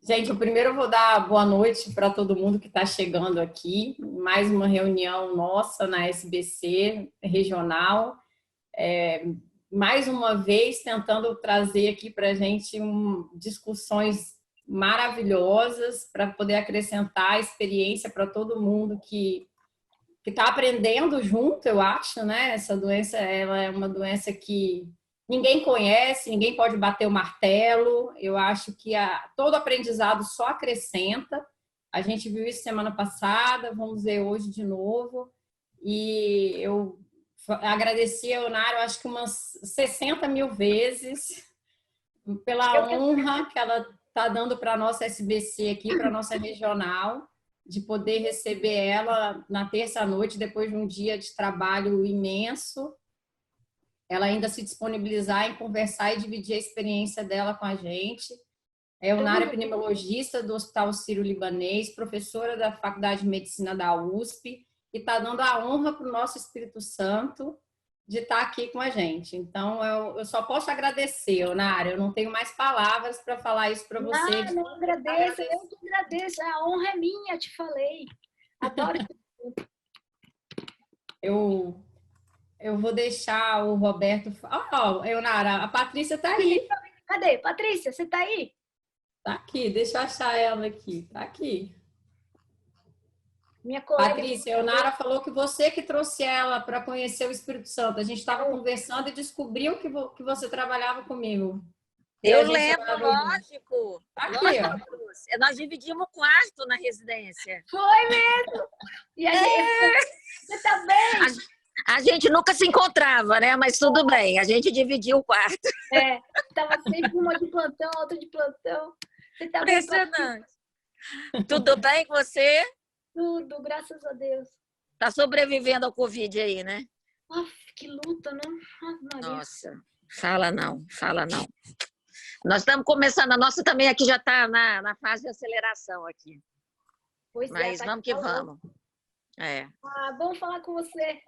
Gente, eu primeiro vou dar boa noite para todo mundo que está chegando aqui. Mais uma reunião nossa na SBC regional. Mais uma vez tentando trazer aqui para a gente discussões maravilhosas para poder acrescentar experiência para todo mundo que está aprendendo junto, eu acho, né? Essa doença ela é uma doença que ninguém conhece, ninguém pode bater o martelo. Eu acho que todo aprendizado só acrescenta. A gente viu isso semana passada, vamos ver hoje de novo. E eu agradeci a Eunário, acho que umas 60 mil vezes, pela honra que ela está dando para a nossa SBC aqui, para a nossa regional, de poder receber ela na terça-noite, depois de um dia de trabalho imenso. Ela ainda se disponibilizar em conversar e dividir a experiência dela com a gente. É Eunária, epidemiologista do Hospital Sírio-Libanês, professora da Faculdade de Medicina da USP, e está dando a honra para o nosso Espírito Santo de estar aqui com a gente. Então, eu só posso agradecer, Eunária, eu não tenho mais palavras para falar isso para você. Não agradeço, eu que agradeço, a honra é minha, te falei. Adoro. Eu vou deixar o Roberto... Eunara, a Patrícia está aí. Cadê? Patrícia, você está aí? Está aqui, deixa eu achar ela aqui. Está aqui. Minha colega... Patrícia, a Eunara falou que você que trouxe ela para conhecer o Espírito Santo. A gente estava conversando e descobriu que você trabalhava comigo. Eu lembro, lógico. Aqui, lógico, nós dividimos o quarto na residência. Foi mesmo! E você tá bem? A gente nunca se encontrava, né? Mas tudo bem, a gente dividiu o quarto. Tava sempre uma de plantão, outra de plantão. Você tá impressionante. Tudo bem com você? Tudo, graças a Deus. Tá sobrevivendo ao Covid aí, né? Que luta, né? Nossa, fala não. Nós estamos começando, a nossa também aqui já está na fase de aceleração aqui. Mas vamos que vamos. Bom falar com você.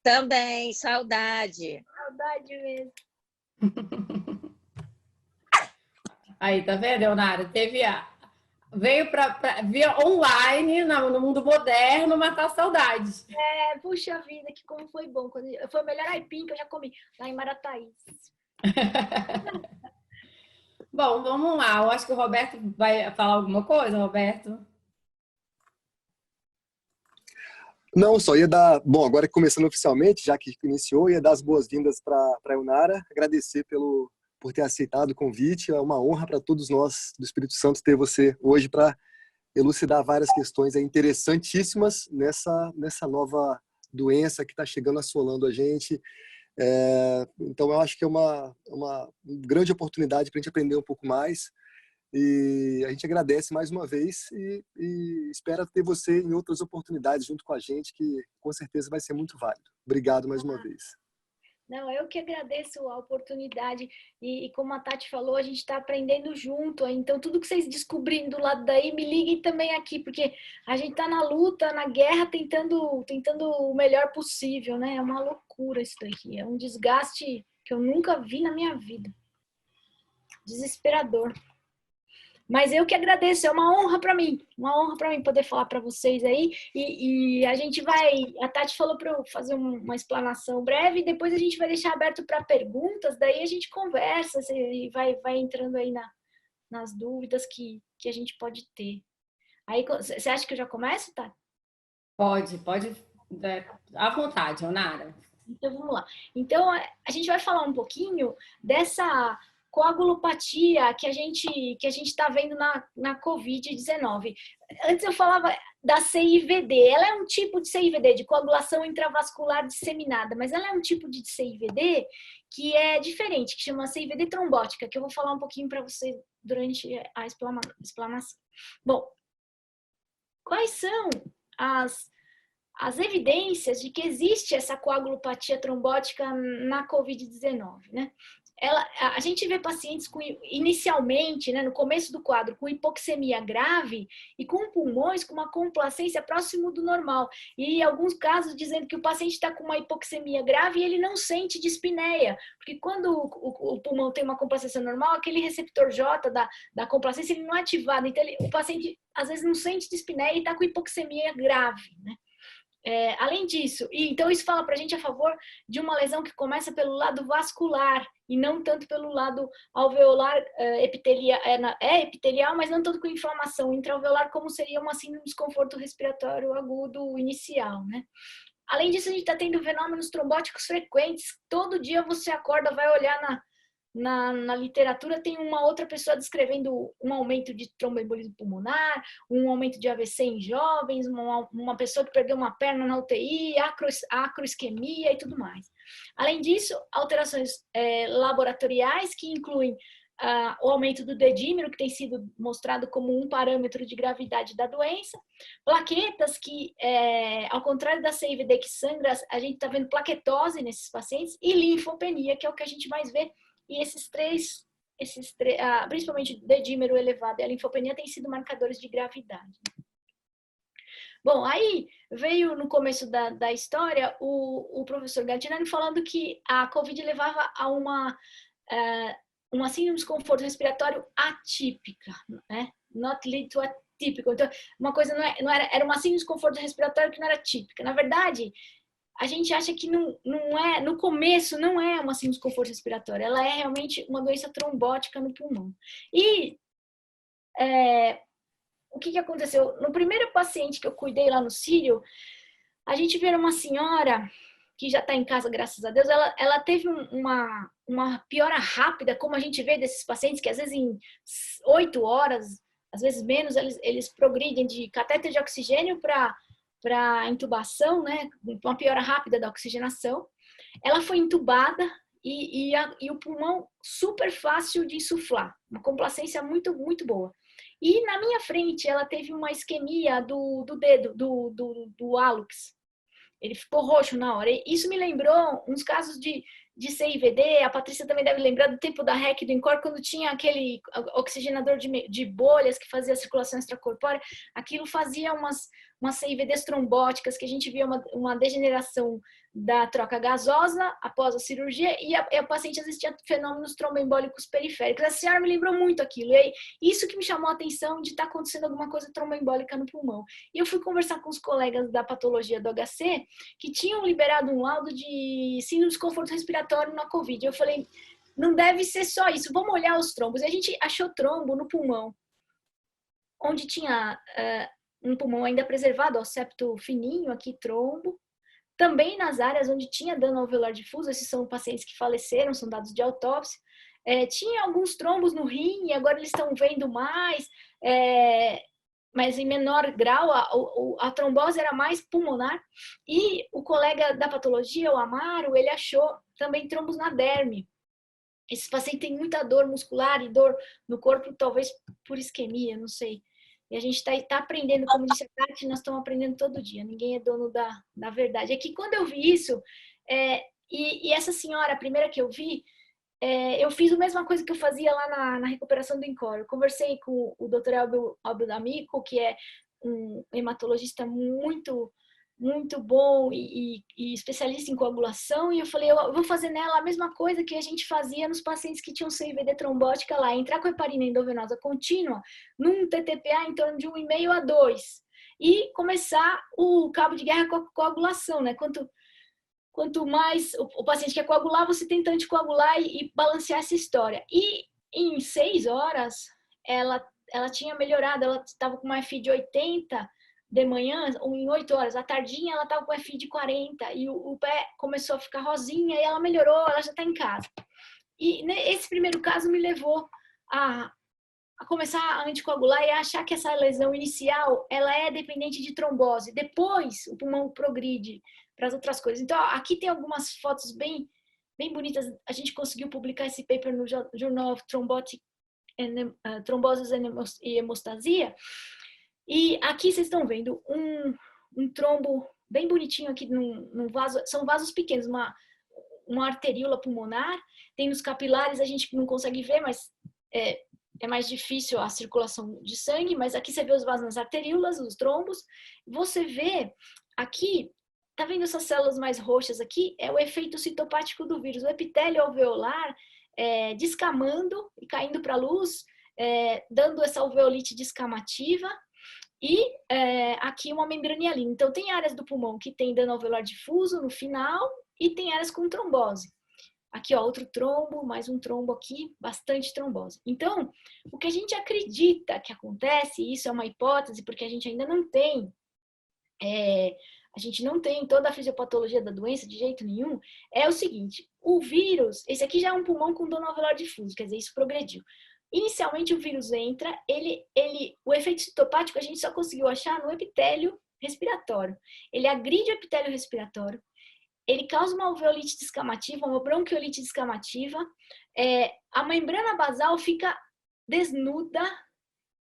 Também, saudade. Saudade mesmo. Aí, tá vendo, Eunara? Veio via online, no mundo moderno, matar a saudade. Puxa vida, que como foi bom. Foi o melhor aipim que eu já comi, lá em Marataízes. Bom, vamos lá. Eu acho que o Roberto vai falar alguma coisa, Roberto. Não, só ia dar... Bom, agora começando oficialmente, já que iniciou, ia dar as boas-vindas para a Eunara, agradecer por ter aceitado o convite. É uma honra para todos nós do Espírito Santo ter você hoje para elucidar várias questões interessantíssimas nessa nova doença que está chegando assolando a gente. Então, eu acho que é uma grande oportunidade para a gente aprender um pouco mais. E a gente agradece mais uma vez e espera ter você em outras oportunidades junto com a gente, que com certeza vai ser muito válido. Obrigado mais uma vez. Não, eu que agradeço a oportunidade e como a Tati falou, a gente está aprendendo junto, então tudo que vocês descobrirem do lado daí, me liguem também aqui, porque a gente está na luta, na guerra, tentando o melhor possível, né? É uma loucura isso daqui, é um desgaste que eu nunca vi na minha vida. Desesperador. Mas eu que agradeço, é uma honra para mim poder falar para vocês aí. E a gente a Tati falou para eu fazer uma explanação breve, e depois a gente vai deixar aberto para perguntas, daí a gente conversa e vai entrando aí nas dúvidas que a gente pode ter. Aí, você acha que eu já começo, Tati? Pode, à vontade, Eunara. Então, vamos lá. Então, a gente vai falar um pouquinho dessa coagulopatia que a gente está vendo na Covid-19. Antes eu falava da CIVD. Ela é um tipo de CIVD, de coagulação intravascular disseminada, mas ela é um tipo de CIVD que é diferente, que chama CIVD trombótica, que eu vou falar um pouquinho para você durante a explanação. Bom, quais são as evidências de que existe essa coagulopatia trombótica na Covid-19, né? a gente vê pacientes inicialmente, né, no começo do quadro, com hipoxemia grave e com pulmões com uma complacência próximo do normal. E em alguns casos dizendo que o paciente está com uma hipoxemia grave e ele não sente dispneia, porque quando o pulmão tem uma complacência normal, aquele receptor J da complacência ele não é ativado, então o paciente às vezes não sente dispneia e está com hipoxemia grave, né? Além disso, então isso fala para a gente a favor de uma lesão que começa pelo lado vascular e não tanto pelo lado alveolar epitelial, epitelial, mas não tanto com inflamação intraalveolar, como seria uma síndrome de desconforto respiratório agudo inicial, né? Além disso, a gente está tendo fenômenos trombóticos frequentes. Todo dia você acorda, vai olhar na literatura, tem uma outra pessoa descrevendo um aumento de tromboembolismo pulmonar, um aumento de AVC em jovens, uma pessoa que perdeu uma perna na UTI, acroisquemia e tudo mais. Além disso, alterações laboratoriais que incluem o aumento do dedímero, que tem sido mostrado como um parâmetro de gravidade da doença, plaquetas que, ao contrário da CIVD que sangra, a gente está vendo plaquetose nesses pacientes, e linfopenia, que é o que a gente mais vê. E esses três, principalmente o dedímero elevado e a linfopenia, têm sido marcadores de gravidade. Bom, aí veio no começo da história o professor Gattinani falando que a COVID levava a uma síndrome de desconforto respiratório atípica, né? Not lead to atípico. Então, uma coisa era uma síndrome de desconforto respiratório que não era típica. Na verdade, a gente acha que no começo não é uma síndrome de desconforto respiratório, ela é realmente uma doença trombótica no pulmão. E o que aconteceu? No primeiro paciente que eu cuidei lá no Sírio, a gente viu uma senhora que já está em casa, graças a Deus, ela teve uma piora rápida, como a gente vê desses pacientes, que às vezes em 8 horas, às vezes menos, eles progridem de catéter de oxigênio para intubação, né, uma piora rápida da oxigenação. Ela foi intubada e o pulmão super fácil de insuflar, uma complacência muito, muito boa. E na minha frente, ela teve uma isquemia do dedo, do hálux. Ele ficou roxo na hora. E isso me lembrou uns casos de CIVD, a Patrícia também deve lembrar do tempo da REC do INCOR, quando tinha aquele oxigenador de bolhas que fazia a circulação extracorpórea. Aquilo fazia umas CIVDs trombóticas, que a gente via uma degeneração da troca gasosa após a cirurgia, e a paciente às vezes tinha fenômenos tromboembólicos periféricos. A senhora me lembrou muito aquilo. E aí, isso que me chamou a atenção de estar acontecendo alguma coisa tromboembólica no pulmão. E eu fui conversar com os colegas da patologia do HC, que tinham liberado um laudo de síndrome de desconforto respiratório na COVID. Eu falei, não deve ser só isso, vamos olhar os trombos. E a gente achou trombo no pulmão, onde tinha um pulmão ainda preservado, ó, septo fininho, aqui trombo. Também nas áreas onde tinha dano alveolar difuso, esses são pacientes que faleceram, são dados de autópsia. Tinha alguns trombos no rim, e agora eles estão vendo mais, mas em menor grau, a trombose era mais pulmonar. E o colega da patologia, o Amaro, ele achou também trombos na derme. Esses pacientes têm muita dor muscular e dor no corpo, talvez por isquemia, não sei. E a gente está aprendendo, como disse a Tati, nós estamos aprendendo todo dia. Ninguém é dono da verdade. É que quando eu vi isso, e essa senhora, a primeira que eu vi, eu fiz a mesma coisa que eu fazia lá na recuperação do INCOR. Eu conversei com o Dr. Elbio D'Amico, que é um hematologista muito, muito bom e especialista em coagulação, e eu falei, eu vou fazer nela a mesma coisa que a gente fazia nos pacientes que tinham CIVD trombótica lá, entrar com heparina endovenosa contínua num TTPA em torno de 1,5 a 2 e começar o cabo de guerra com a coagulação, né? Quanto mais o paciente quer coagular, você tenta anticoagular e balancear essa história. E em 6 horas, ela tinha melhorado, ela estava com uma FI de 80 de manhã, ou em 8 horas. À tardinha, ela estava com FI de 40 e o pé começou a ficar rosinha e ela melhorou, ela já está em casa. E esse primeiro caso me levou a começar a anticoagular e a achar que essa lesão inicial ela é dependente de trombose. Depois, o pulmão progride para as outras coisas. Então, aqui tem algumas fotos bem, bem bonitas. A gente conseguiu publicar esse paper no Journal of Thrombosis e Hemostasia. E aqui vocês estão vendo um trombo bem bonitinho aqui num vaso. São vasos pequenos, uma arteríola pulmonar. Tem nos capilares, a gente não consegue ver, mas é mais difícil a circulação de sangue, mas aqui você vê os vasos nas arteríolas, os trombos. Você vê aqui, tá vendo essas células mais roxas aqui? É o efeito citopático do vírus. O epitélio alveolar descamando e caindo para a luz, dando essa alveolite descamativa. E aqui uma membrana hialina. Então, tem áreas do pulmão que tem dano alveolar difuso no final e tem áreas com trombose. Aqui, ó, outro trombo, mais um trombo aqui, bastante trombose. Então, o que a gente acredita que acontece, e isso é uma hipótese, porque a gente ainda não tem, toda a fisiopatologia da doença de jeito nenhum, é o seguinte: o vírus, esse aqui já é um pulmão com dano alveolar difuso, quer dizer, isso progrediu. Inicialmente o vírus entra, o efeito citopático a gente só conseguiu achar no epitélio respiratório. Ele agride o epitélio respiratório, ele causa uma alveolite descamativa, uma bronquiolite descamativa, a membrana basal fica desnuda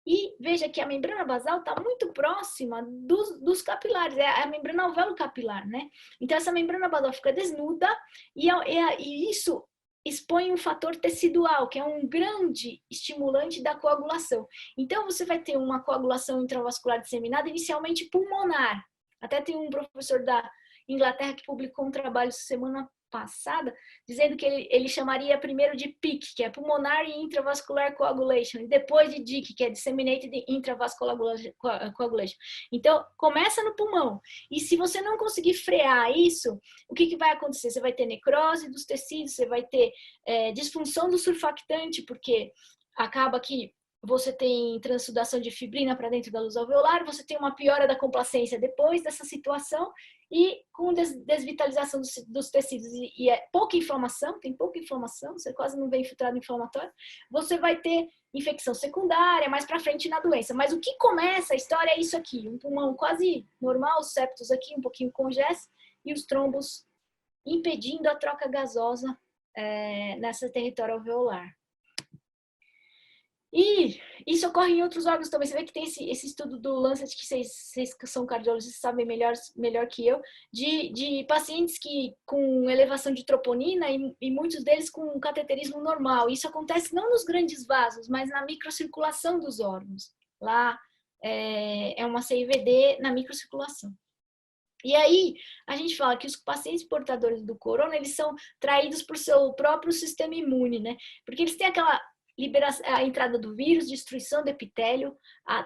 e veja que a membrana basal está muito próxima dos capilares, é a membrana alveolo-capilar, né? Então essa membrana basal fica desnuda e isso expõe um fator tecidual, que é um grande estimulante da coagulação. Então, você vai ter uma coagulação intravascular disseminada, inicialmente pulmonar. Até tem um professor da Inglaterra que publicou um trabalho semana passada, dizendo que ele chamaria primeiro de PIC, que é Pulmonary Intravascular Coagulation, e depois de DIC, que é Disseminated Intravascular Coagulation. Então, começa no pulmão. E se você não conseguir frear isso, o que vai acontecer? Você vai ter necrose dos tecidos, você vai ter disfunção do surfactante, porque acaba que você tem transsudação de fibrina para dentro da luz alveolar, você tem uma piora da complacência depois dessa situação e com desvitalização dos tecidos e pouca inflamação, tem pouca inflamação, você quase não vê infiltrado inflamatório, você vai ter infecção secundária mais para frente na doença. Mas o que começa a história é isso aqui, um pulmão quase normal, os septos aqui um pouquinho congestos e os trombos impedindo a troca gasosa nesse território alveolar. E isso ocorre em outros órgãos também. Você vê que tem esse estudo do Lancet, que vocês que são cardiologistas sabem melhor que eu, de pacientes com elevação de troponina e muitos deles com cateterismo normal. Isso acontece não nos grandes vasos, mas na microcirculação dos órgãos. Lá é uma CIVD na microcirculação. E aí, a gente fala que os pacientes portadores do corona, eles são traídos por seu próprio sistema imune, né? Porque eles têm a entrada do vírus, destruição do epitélio,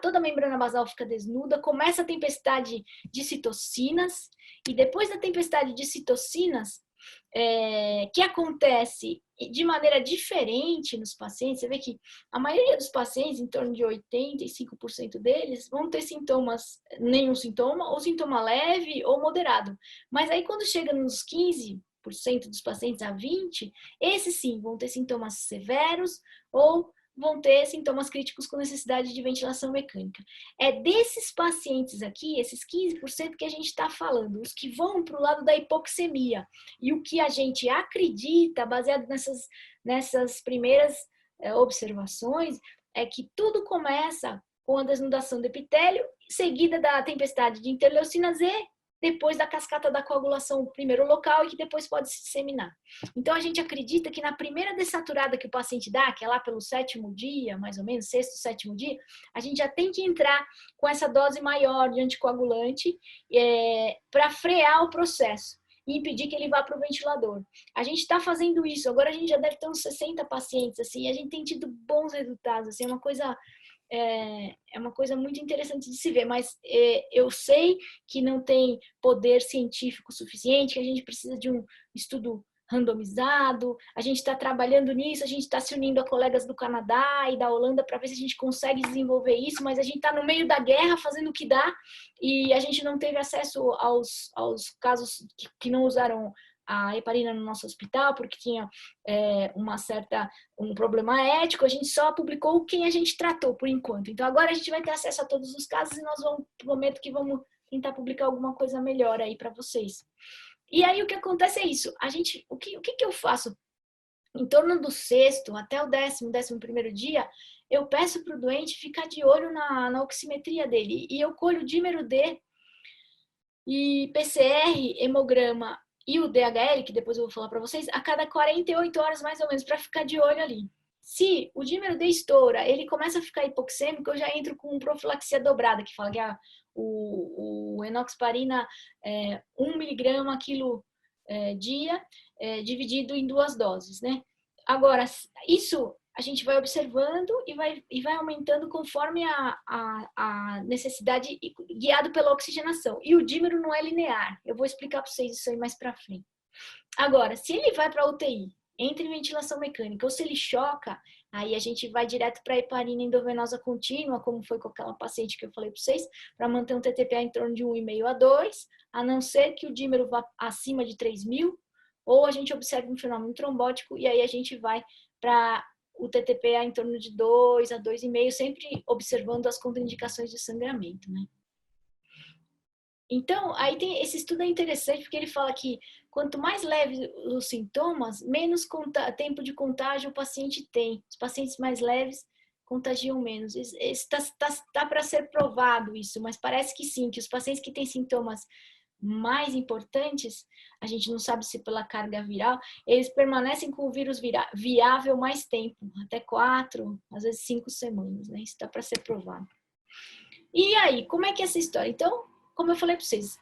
toda a membrana basal fica desnuda, começa a tempestade de citocinas, e depois da tempestade de citocinas, que acontece de maneira diferente nos pacientes, você vê que a maioria dos pacientes, em torno de 85% deles, vão ter sintomas, nenhum sintoma, ou sintoma leve ou moderado. Mas aí quando chega nos 15% dos pacientes a 20%, esses sim vão ter sintomas severos ou vão ter sintomas críticos com necessidade de ventilação mecânica. É desses pacientes aqui, esses 15% que a gente está falando, os que vão para o lado da hipoxemia. E o que a gente acredita, baseado nessas primeiras observações, é que tudo começa com a desnudação do epitélio, seguida da tempestade de interleucina Z, depois da cascata da coagulação, primeiro local, e que depois pode se disseminar. Então, a gente acredita que na primeira dessaturada que o paciente dá, que é lá pelo 7º dia, mais ou menos, 6º, 7º dia, a gente já tem que entrar com essa dose maior de anticoagulante para frear o processo e impedir que ele vá para o ventilador. A gente está fazendo isso, agora a gente já deve ter uns 60 pacientes, assim, e a gente tem tido bons resultados, assim, é uma coisa muito interessante de se ver, mas eu sei que não tem poder científico suficiente, que a gente precisa de um estudo randomizado, a gente está trabalhando nisso, a gente está se unindo a colegas do Canadá e da Holanda para ver se a gente consegue desenvolver isso, mas a gente está no meio da guerra fazendo o que dá e a gente não teve acesso aos casos que não usaram a heparina no nosso hospital, porque tinha um problema ético, a gente só publicou quem a gente tratou por enquanto. Então agora a gente vai ter acesso a todos os casos e nós prometo que vamos tentar publicar alguma coisa melhor aí para vocês. E aí o que acontece é isso, o que eu faço? Em torno do 6º até o 11º dia, eu peço para o doente ficar de olho na oximetria dele, e eu colho dímero D e PCR, hemograma e o DHL, que depois eu vou falar para vocês, a cada 48 horas mais ou menos, para ficar de olho ali. Se o dímero D estoura, ele começa a ficar hipoxêmico, eu já entro com profilaxia dobrada, que fala que o enoxaparina 1 miligrama a quilo dia, dividido em 2 doses, né? Agora, isso a gente vai observando e vai aumentando conforme a necessidade, guiado pela oxigenação. E o dímero não é linear. Eu vou explicar para vocês isso aí mais para frente. Agora, se ele vai para a UTI, entra em ventilação mecânica, ou se ele choca, aí a gente vai direto para a heparina endovenosa contínua, como foi com aquela paciente que eu falei para vocês, para manter um TTPA em torno de 1,5 a 2, a não ser que o dímero vá acima de 3.000, ou a gente observa um fenômeno trombótico, e aí a gente vai para o TTPA em torno de 2 a 2,5, sempre observando as contraindicações de sangramento, né? Então, aí tem esse estudo é interessante porque ele fala que quanto mais leve os sintomas, menos tempo de contágio o paciente tem. Os pacientes mais leves contagiam menos. Está para ser provado isso, mas parece que sim, que os pacientes que têm sintomas mais importantes, a gente não sabe se pela carga viral, eles permanecem com o vírus viável mais tempo, até 4, às vezes 5 semanas, né? Isso está para ser provado. E aí, como é que é essa história? Então, como eu falei para vocês,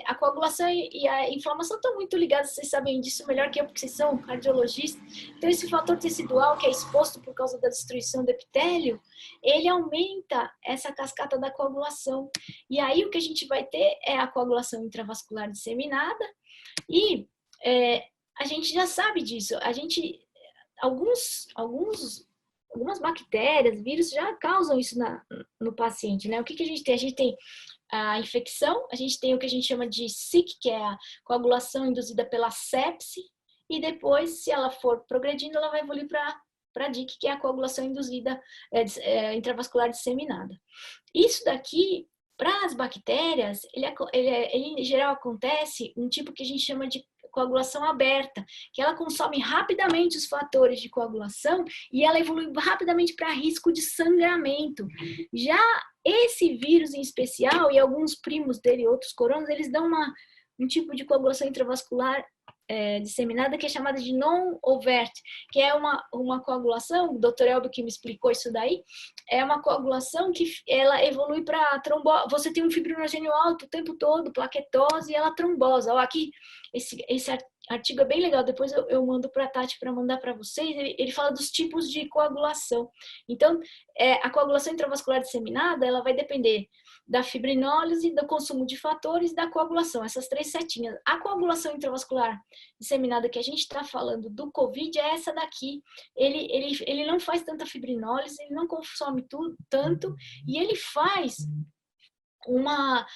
a coagulação e a inflamação estão muito ligadas, vocês sabem disso melhor que eu, porque vocês são cardiologistas. Então, esse fator tecidual que é exposto por causa da destruição do epitélio, ele aumenta essa cascata da coagulação. E aí, o que a gente vai ter é a coagulação intravascular disseminada e a gente já sabe disso. Algumas bactérias, vírus já causam isso no paciente, né? O que a gente tem? A gente tem a infecção, a gente tem o que a gente chama de SIC, que é a coagulação induzida pela sepse, e depois, se ela for progredindo, ela vai evoluir para DIC, que é a coagulação induzida intravascular disseminada. Isso daqui, para as bactérias, ele em geral acontece um tipo que a gente chama de coagulação aberta, que ela consome rapidamente os fatores de coagulação e ela evolui rapidamente para risco de sangramento. Já esse vírus em especial e alguns primos dele, outros coronas, eles dão um tipo de coagulação intravascular disseminada que é chamada de non-overt, que é uma coagulação, o Dr. Elber que me explicou isso daí, é uma coagulação que ela evolui para trombose. Você tem um fibrinogênio alto o tempo todo, plaquetose e ela trombosa. Ó, aqui, esse artigo é bem legal, depois eu mando para a Tati para mandar para vocês, ele fala dos tipos de coagulação. Então, a coagulação intravascular disseminada, ela vai depender da fibrinólise, do consumo de fatores e da coagulação, essas 3 setinhas. A coagulação intravascular disseminada que a gente está falando do COVID é essa daqui. Ele não faz tanta fibrinólise, ele não consome tanto, e ele faz uma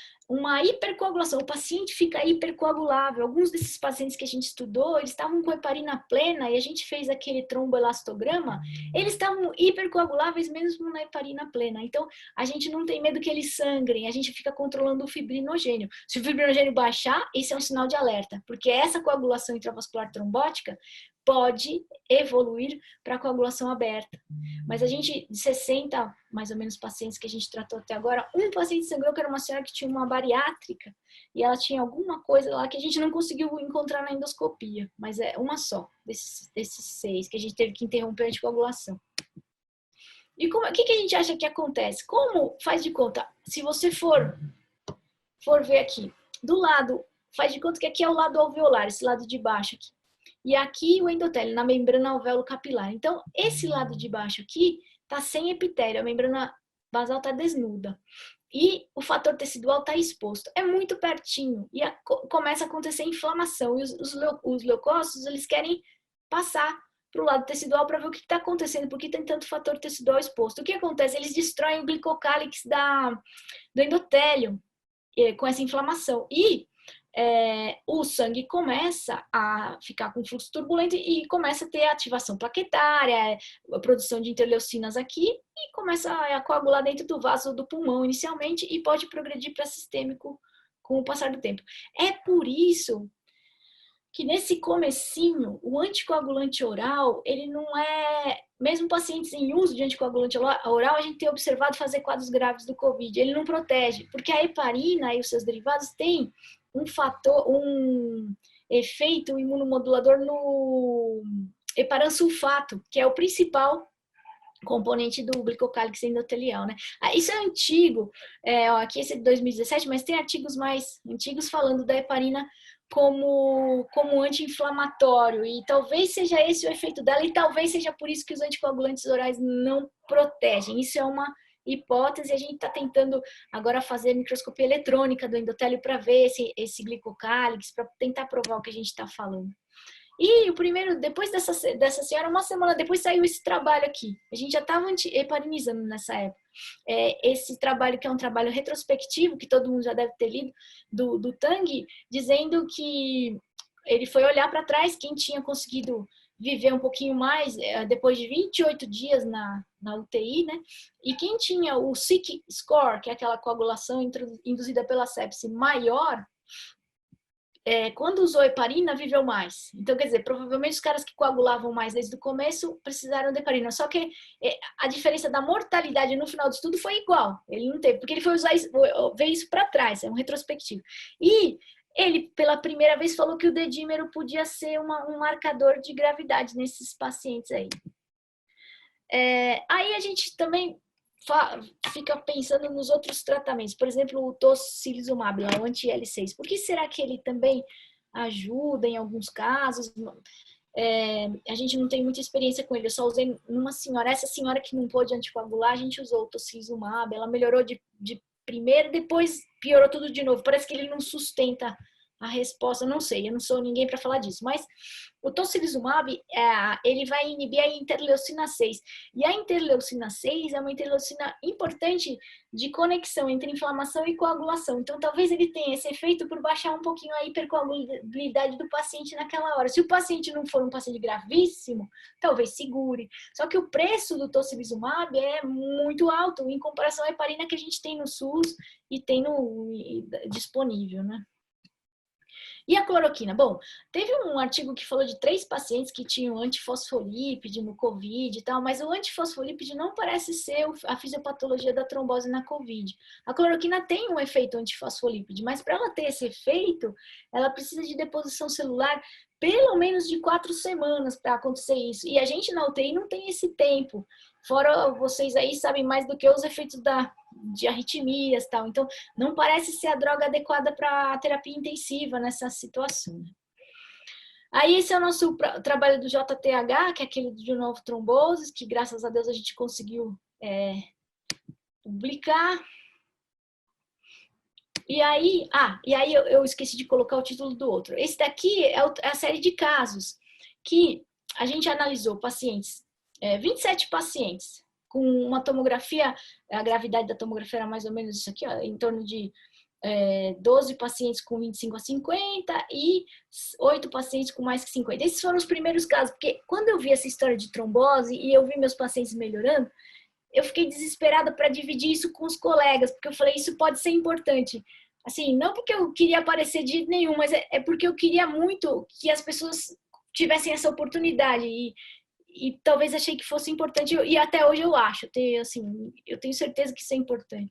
hipercoagulação. O paciente fica hipercoagulável. Alguns desses pacientes que a gente estudou, eles estavam com heparina plena e a gente fez aquele tromboelastograma, eles estavam hipercoaguláveis mesmo na heparina plena. Então, a gente não tem medo que eles sangrem, a gente fica controlando o fibrinogênio. Se o fibrinogênio baixar, esse é um sinal de alerta, porque essa coagulação intravascular trombótica pode evoluir para coagulação aberta. Mas a gente, de 60, mais ou menos, pacientes que a gente tratou até agora, um paciente sangrou que era uma senhora que tinha uma bariátrica e ela tinha alguma coisa lá que a gente não conseguiu encontrar na endoscopia, mas é uma só desses 6 que a gente teve que interromper a anticoagulação. E o que a gente acha que acontece? Como faz de conta? Se você for ver aqui, do lado, faz de conta que aqui é o lado alveolar, esse lado de baixo aqui. E aqui o endotélio, na membrana alvéolo capilar. Então, esse lado de baixo aqui está sem epitélio, a membrana basal está desnuda. E o fator tecidual está exposto. É muito pertinho e começa a acontecer inflamação. E os leucócitos, eles querem passar para o lado tecidual para ver o que está acontecendo, porque tem tanto fator tecidual exposto. O que acontece? Eles destroem o glicocálix do endotélio com essa inflamação. E o sangue começa a ficar com fluxo turbulento e começa a ter ativação plaquetária, a produção de interleucinas aqui e começa a coagular dentro do vaso do pulmão inicialmente e pode progredir para sistêmico com o passar do tempo. É por isso que nesse comecinho, o anticoagulante oral, ele não é... Mesmo pacientes em uso de anticoagulante oral, a gente tem observado fazer quadros graves do COVID. Ele não protege, porque a heparina e os seus derivados têm um efeito imunomodulador no heparansulfato, que é o principal componente do glicocálix endotelial, né? Isso é antigo, aqui esse é de 2017, mas tem artigos mais antigos falando da heparina como anti-inflamatório, e talvez seja esse o efeito dela, e talvez seja por isso que os anticoagulantes orais não protegem. Isso é uma hipótese, a gente está tentando agora fazer microscopia eletrônica do endotélio para ver esse glicocálix, para tentar provar o que a gente está falando. E o primeiro, depois dessa senhora, uma semana depois saiu esse trabalho aqui. A gente já estava heparinizando nessa época. Esse trabalho, que é um trabalho retrospectivo, que todo mundo já deve ter lido, do Tang, dizendo que ele foi olhar para trás, quem tinha conseguido viver um pouquinho mais, depois de 28 dias na UTI, né? E quem tinha o SIC score, que é aquela coagulação induzida pela sepse maior, quando usou heparina, viveu mais. Então, quer dizer, provavelmente os caras que coagulavam mais desde o começo precisaram de heparina. Só que a diferença da mortalidade no final do estudo foi igual. Ele não teve, porque ele foi ver isso para trás, é um retrospectivo. E ele, pela primeira vez, falou que o dedímero podia ser um marcador de gravidade nesses pacientes aí. Aí a gente também fica pensando nos outros tratamentos, por exemplo, o tocilizumab, o anti-L6. Por que será que ele também ajuda em alguns casos? A gente não tem muita experiência com ele, eu só usei numa senhora, essa senhora que não pôde anticoagular, a gente usou o tocilizumab, ela melhorou de primeiro, depois piorou tudo de novo, parece que ele não sustenta a resposta, não sei, eu não sou ninguém para falar disso, mas o tocilizumab, ele vai inibir a interleucina 6, e a interleucina 6 é uma interleucina importante de conexão entre inflamação e coagulação, então talvez ele tenha esse efeito por baixar um pouquinho a hipercoagulabilidade do paciente naquela hora. Se o paciente não for um paciente gravíssimo, talvez segure, só que o preço do tocilizumab é muito alto em comparação à heparina que a gente tem no SUS e tem disponível, né? E a cloroquina? Bom, teve um artigo que falou de 3 pacientes que tinham antifosfolípide no COVID e tal, mas o antifosfolípide não parece ser a fisiopatologia da trombose na COVID. A cloroquina tem um efeito antifosfolípide, mas para ela ter esse efeito, ela precisa de deposição celular pelo menos de 4 semanas para acontecer isso. E a gente na UTI não tem esse tempo. Fora vocês aí sabem mais do que os efeitos de arritmias e tal. Então, não parece ser a droga adequada para terapia intensiva nessa situação. Aí, esse é o nosso trabalho do JTH, que é aquele de novo tromboses, que graças a Deus a gente conseguiu publicar. E aí eu esqueci de colocar o título do outro. Esse daqui é a série de casos que a gente analisou pacientes, 27 pacientes com uma tomografia, a gravidade da tomografia era mais ou menos isso aqui, ó, em torno de 12 pacientes com 25 a 50 e 8 pacientes com mais que 50. Esses foram os primeiros casos, porque quando eu vi essa história de trombose e eu vi meus pacientes melhorando, eu fiquei desesperada para dividir isso com os colegas, porque eu falei, isso pode ser importante. Assim, não porque eu queria aparecer de jeito nenhum, mas é porque eu queria muito que as pessoas tivessem essa oportunidade e talvez achei que fosse importante, e até hoje eu acho, eu tenho certeza que isso é importante.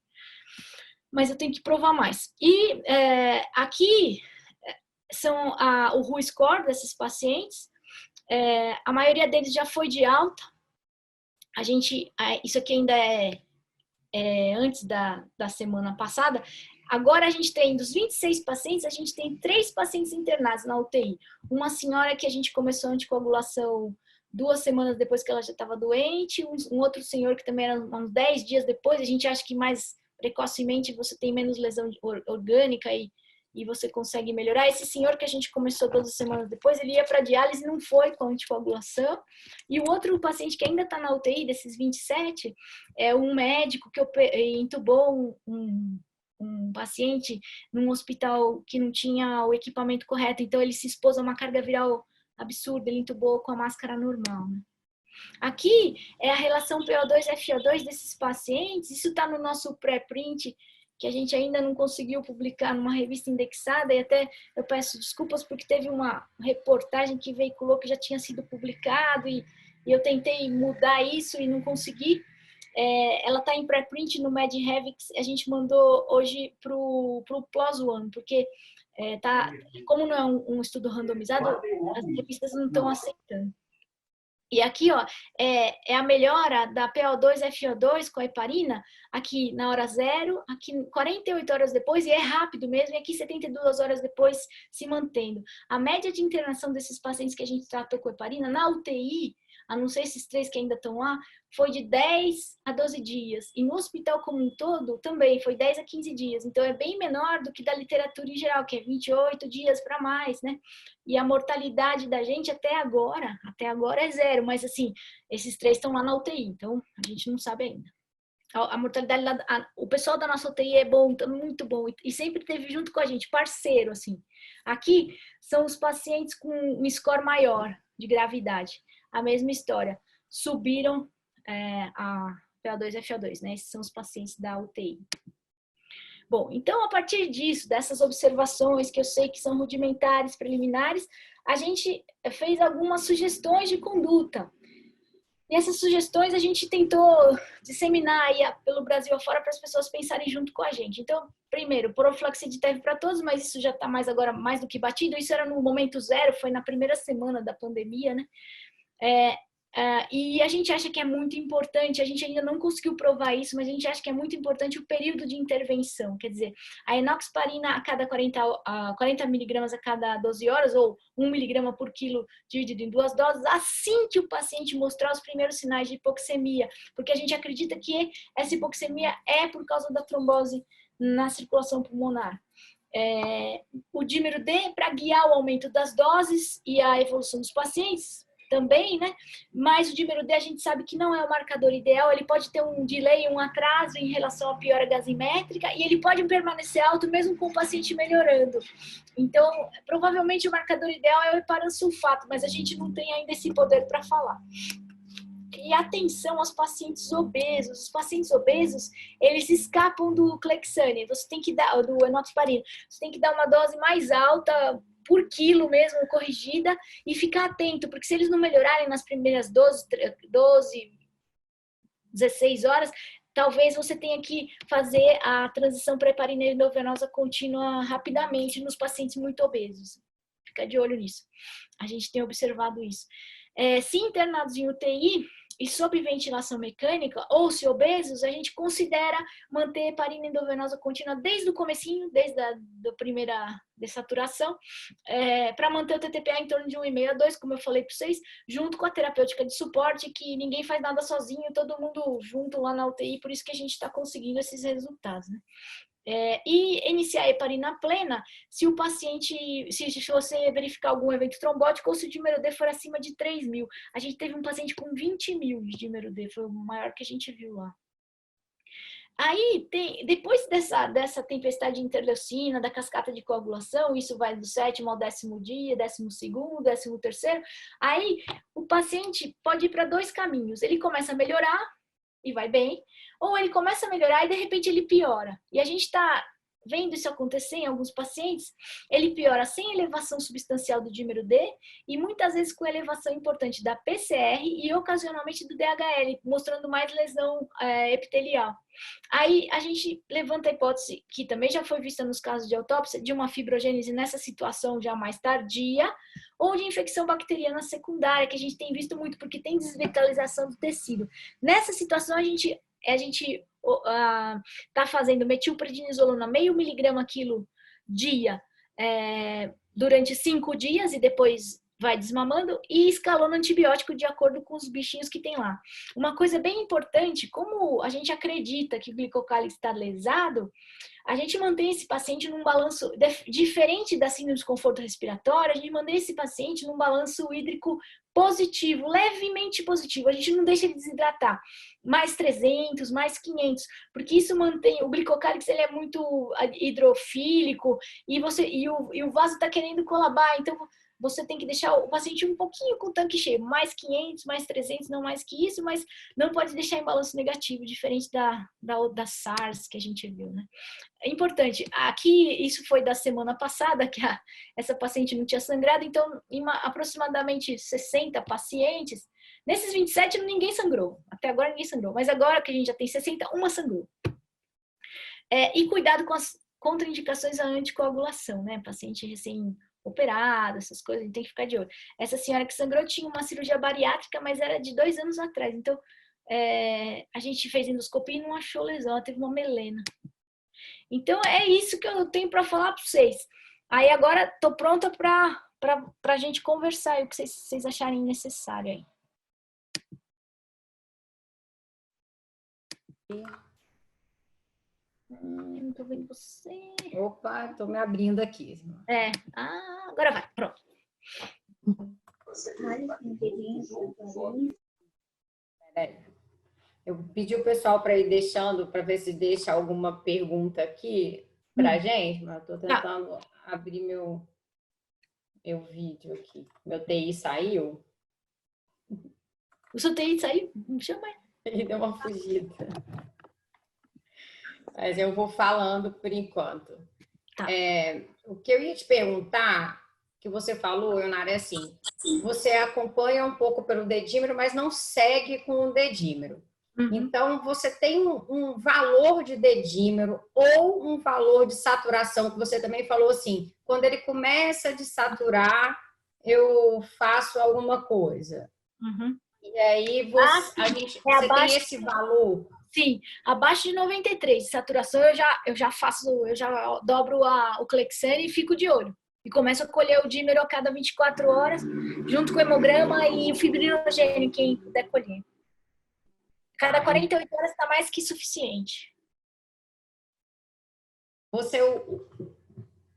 Mas eu tenho que provar mais. E aqui são o RU score desses pacientes, a maioria deles já foi de alta. Isso aqui ainda é antes da semana passada. Agora a gente tem, dos 26 pacientes, a gente tem 3 pacientes internados na UTI. Uma senhora que a gente começou a anticoagulação 2 semanas depois que ela já estava doente, um outro senhor que também era uns 10 dias depois. A gente acha que mais precocemente você tem menos lesão orgânica e você consegue melhorar. Esse senhor que a gente começou 12 semanas depois, ele ia para diálise e não foi com anticoagulação. E o outro paciente que ainda está na UTI, desses 27, é um médico que intubou um paciente num hospital que não tinha o equipamento correto. Então, ele se expôs a uma carga viral absurda, ele intubou com a máscara normal, né? Aqui é a relação PO2-FO2 desses pacientes. Isso está no nosso pré-print, que a gente ainda não conseguiu publicar numa revista indexada, e até eu peço desculpas porque teve uma reportagem que veiculou que já tinha sido publicado e eu tentei mudar isso e não consegui. Ela está em pré-print no MedHevix, a gente mandou hoje para o PLOS ONE, porque como não é um estudo randomizado, as revistas não estão aceitando. E aqui, ó, é a melhora da PO2 FO2 com a heparina, aqui na hora 0, aqui 48 horas depois, e é rápido mesmo, e aqui 72 horas depois se mantendo. A média de internação desses pacientes que a gente tratou com heparina, na UTI, a não ser esses 3 que ainda estão lá, foi de 10 a 12 dias. E no hospital como um todo, também foi 10 a 15 dias. Então, é bem menor do que da literatura em geral, que é 28 dias para mais, né? E a mortalidade da gente até agora é 0. Mas, assim, esses 3 estão lá na UTI, então a gente não sabe ainda. A mortalidade lá, o pessoal da nossa UTI é bom, muito bom, e sempre esteve junto com a gente, parceiro, assim. Aqui são os pacientes com um score maior de gravidade. A mesma história, subiram a PO2 e FO2, né? Esses são os pacientes da UTI. Bom, então, a partir disso, dessas observações que eu sei que são rudimentares, preliminares, a gente fez algumas sugestões de conduta. E essas sugestões a gente tentou disseminar aí pelo Brasil afora para as pessoas pensarem junto com a gente. Então, primeiro, profilaxia de TEV para todos, mas isso já está agora mais do que batido. Isso era no momento 0, foi na primeira semana da pandemia, né? E a gente acha que é muito importante, a gente ainda não conseguiu provar isso, mas a gente acha que é muito importante o período de intervenção. Quer dizer, a enoxaparina a cada 40 miligramas a cada 12 horas, ou 1 miligrama por quilo dividido em 2 doses, assim que o paciente mostrar os primeiros sinais de hipoxemia, porque a gente acredita que essa hipoxemia é por causa da trombose na circulação pulmonar. O dímero D para guiar o aumento das doses e a evolução dos pacientes, também, né? Mas o dímero D a gente sabe que não é o marcador ideal, ele pode ter um delay, um atraso em relação à piora gasimétrica e ele pode permanecer alto mesmo com o paciente melhorando. Então, provavelmente o marcador ideal é o heparansulfato, mas a gente não tem ainda esse poder para falar. E atenção aos pacientes obesos. Os pacientes obesos, eles escapam do Clexane, você tem que dar, do enoxaparina, você tem que dar uma dose mais alta por quilo mesmo, corrigida, e ficar atento, porque se eles não melhorarem nas primeiras 12, 16 horas, talvez você tenha que fazer a transição para heparina endovenosa contínua rapidamente nos pacientes muito obesos. Fica de olho nisso. A gente tem observado isso. Se internados em UTI e sob ventilação mecânica, ou se obesos, a gente considera manter heparina endovenosa contínua desde o comecinho, desde a primeira dessaturação, para manter o TTPA em torno de 1,5 a 2, como eu falei para vocês, junto com a terapêutica de suporte, que ninguém faz nada sozinho, todo mundo junto lá na UTI, por isso que a gente está conseguindo esses resultados, né? E iniciar a heparina plena se o paciente, se você verificar algum evento trombótico ou se o dímero D for acima de 3.000. A gente teve um paciente com 20.000 de dímero D, foi o maior que a gente viu lá. Aí, depois dessa tempestade de interleucina, da cascata de coagulação, isso vai do 7º ao 10º dia, 12º, 13º, aí o paciente pode ir para 2 caminhos. Ele começa a melhorar e vai bem, ou ele começa a melhorar e de repente ele piora. E a gente está vendo isso acontecer em alguns pacientes, ele piora sem elevação substancial do dímero D e muitas vezes com elevação importante da PCR e ocasionalmente do DHL, mostrando mais lesão epitelial. Aí a gente levanta a hipótese, que também já foi vista nos casos de autópsia, de uma fibrogênese nessa situação já mais tardia, ou de infecção bacteriana secundária, que a gente tem visto muito, porque tem desvitalização do tecido. Nessa situação, a gente está fazendo metilprednisolona 0,5 miligrama quilo dia durante 5 dias e depois vai desmamando e escalona antibiótico de acordo com os bichinhos que tem lá. Uma coisa bem importante, como a gente acredita que o glicocálix está lesado, a gente mantém esse paciente num balanço, diferente da síndrome de desconforto respiratório, a gente mantém esse paciente num balanço hídrico positivo, levemente positivo, a gente não deixa ele desidratar, mais 300, mais 500, porque isso mantém, o glicocálix ele é muito hidrofílico e o vaso está querendo colabar, então você tem que deixar o paciente um pouquinho com o tanque cheio, mais 500, mais 300, não mais que isso, mas não pode deixar em balanço negativo, diferente da SARS que a gente viu, né? É importante, aqui isso foi da semana passada, que essa paciente não tinha sangrado, então em aproximadamente 60 pacientes, nesses 27 ninguém sangrou, até agora ninguém sangrou, mas agora que a gente já tem 60, uma sangrou. E cuidado com contraindicações à anticoagulação, né? Paciente recém-operado, essas coisas, a gente tem que ficar de olho. Essa senhora que sangrou tinha uma cirurgia bariátrica, mas era de 2 anos atrás. Então, a gente fez endoscopia e não achou lesão, ela teve uma melena. Então, é isso que eu tenho para falar para vocês. Aí, agora, estou pronta para a gente conversar, o que vocês acharem necessário aí. Não tô vendo você. Opa, tô me abrindo aqui. Agora vai, pronto. Peraí. Eu pedi o pessoal para ir deixando, para ver se deixa alguma pergunta aqui pra gente, mas eu tô tentando abrir meu vídeo aqui. Meu TI saiu. O seu TI saiu? Não chama. Ele deu uma fugida. Mas eu vou falando por enquanto. Tá. O que eu ia te perguntar, que você falou, Ionara, é assim, você acompanha um pouco pelo dedímero, mas não segue com o dedímero. Uhum. Então, você tem um valor de dedímero ou um valor de saturação, que você também falou assim, quando ele começa a desaturar, eu faço alguma coisa. Uhum. E aí, você tem esse valor? Sim, abaixo de 93 de saturação eu já dobro o Clexane e fico de olho. E começo a colher o dímero a cada 24 horas, junto com o hemograma e o fibrinogênio, quem puder colher. Cada 48 horas está mais que suficiente. Você,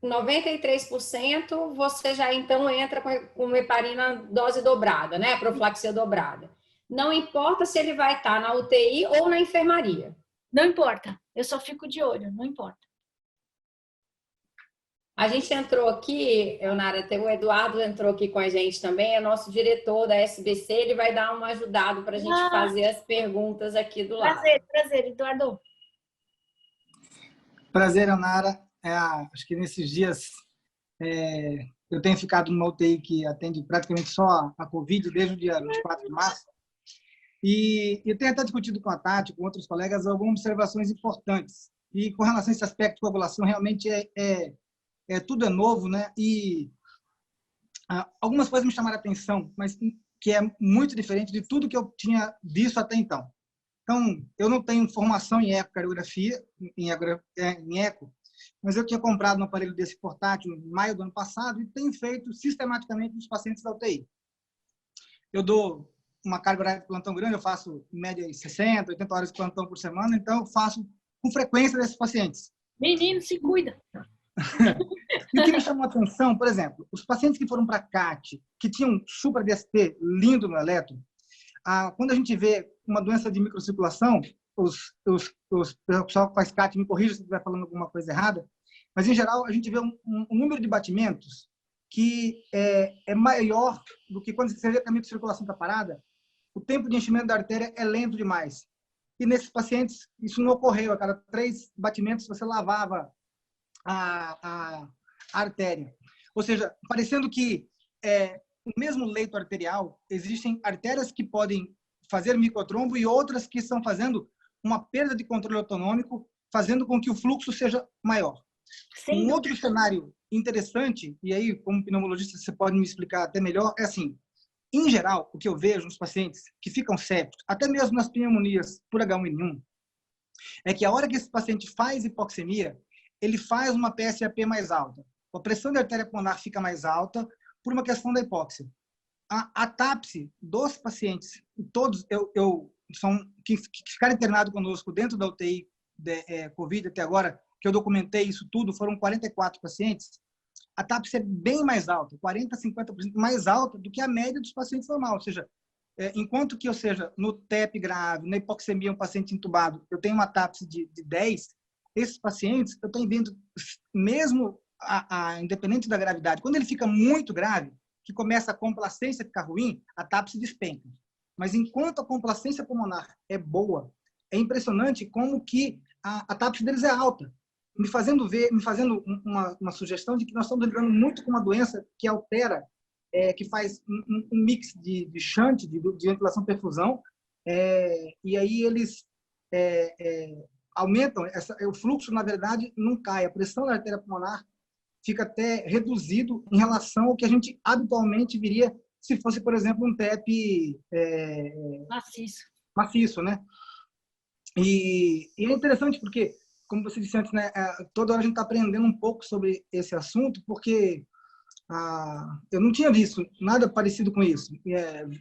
93%, você já então entra com heparina dose dobrada, né? Profilaxia dobrada. Não importa se ele vai estar na UTI ou na enfermaria. Não importa. Eu só fico de olho, não importa. A gente entrou aqui, Ionara, o Eduardo entrou aqui com a gente também, é nosso diretor da SBC, ele vai dar uma ajudada para a gente fazer as perguntas aqui do lado. Prazer, Eduardo. Prazer, Ionara. Acho que nesses dias eu tenho ficado numa UTI que atende praticamente só a Covid desde o dia 24 de março. E eu tenho até discutido com a Tati, com outros colegas, algumas observações importantes. E com relação a esse aspecto de coagulação, realmente tudo é novo, né? E algumas coisas me chamaram a atenção, mas que é muito diferente de tudo que eu tinha visto até então. Então, eu não tenho formação em ecocardiografia, em eco, mas eu tinha comprado um aparelho desse portátil em maio do ano passado e tenho feito sistematicamente nos pacientes da UTI. Eu dou uma carga horária de plantão grande, eu faço em média 60, 80 horas de plantão por semana, então eu faço com frequência desses pacientes. Menino, se cuida! E o que me chamou a atenção, por exemplo, os pacientes que foram para CAT, que tinham supra DST lindo no eletro, quando a gente vê uma doença de microcirculação, o pessoal que faz CAT me corrija se estiver falando alguma coisa errada, mas em geral a gente vê um número de batimentos que é maior do que quando você vê que a microcirculação está parada, o tempo de enchimento da artéria é lento demais. E nesses pacientes isso não ocorreu, a cada 3 batimentos você lavava a artéria. Ou seja, parecendo que no mesmo leito arterial existem artérias que podem fazer microtrombo e outras que estão fazendo uma perda de controle autonômico, fazendo com que o fluxo seja maior. Sim. Um outro cenário interessante, e aí como pneumologista você pode me explicar até melhor, é assim, em geral, o que eu vejo nos pacientes que ficam sépticos, até mesmo nas pneumonias por H1N1, é que a hora que esse paciente faz hipoxemia, ele faz uma PSAP mais alta. A pressão da artéria pulmonar fica mais alta por uma questão da hipóxia. A TAPSE dos pacientes, todos que ficaram internados conosco dentro da UTI COVID até agora, que eu documentei isso tudo, foram 44 pacientes, a TAPSE é bem mais alta, 40% a 50% mais alta do que a média dos pacientes normais. Ou seja, enquanto que, no TEP grave, na hipoxemia, um paciente entubado, eu tenho uma TAPSE de 10, esses pacientes, eu tenho vendo, mesmo independente da gravidade, quando ele fica muito grave, que começa a complacência a ficar ruim, a TAPSE despenca. Mas enquanto a complacência pulmonar é boa, é impressionante como que a TAPSE deles é alta, me fazendo uma sugestão de que nós estamos lidando muito com uma doença que altera, que faz um mix de shunt, de ventilação-perfusão, e aí eles aumentam, o fluxo, na verdade, não cai. A pressão da artéria pulmonar fica até reduzido em relação ao que a gente habitualmente viria se fosse, por exemplo, um TEP maciço, né? E é interessante porque, como você disse antes, né, toda hora a gente está aprendendo um pouco sobre esse assunto, porque eu não tinha visto nada parecido com isso.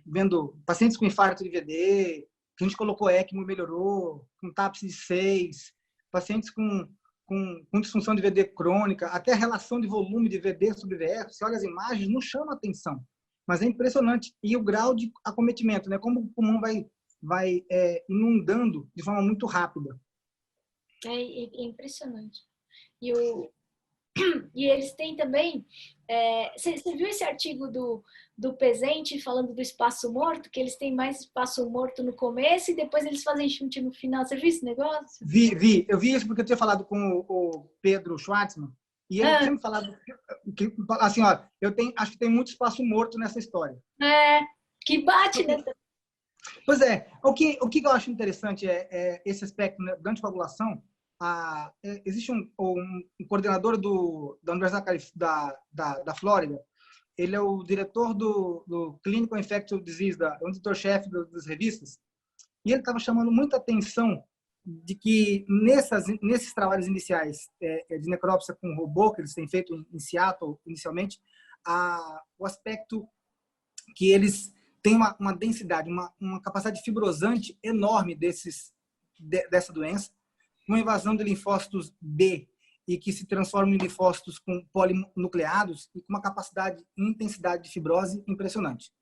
Vendo pacientes com infarto de VD, que a gente colocou ECMO e melhorou, com TAPS de 6, pacientes com disfunção de VD crônica, até a relação de volume de VD sobre VF, você olha as imagens, não chama atenção. Mas é impressionante. E o grau de acometimento, né? Como o pulmão vai inundando de forma muito rápida. É impressionante. E eles têm também... Você viu esse artigo do Pesente falando do espaço morto? Que eles têm mais espaço morto no começo e depois eles fazem shunt no final. Você viu esse negócio? Vi. Eu vi isso porque eu tinha falado com o Pedro Schwartzman e ele tinha me falado que, assim, ó, acho que tem muito espaço morto nessa história. Que bate, né? Pois é. O que eu acho interessante é esse aspecto, né, da anticoagulação. Existe um coordenador da Universidade da Flórida. Ele é o diretor do Clinical Infectious Disease, é o editor-chefe das revistas, e ele estava chamando muita atenção de que nesses trabalhos iniciais de necrópsia com robô, que eles têm feito em Seattle inicialmente, o aspecto que eles têm uma densidade, uma capacidade fibrosante enorme dessa doença, uma invasão de linfócitos B e que se transformam em linfócitos com polinucleados e com uma capacidade e intensidade de fibrose impressionante.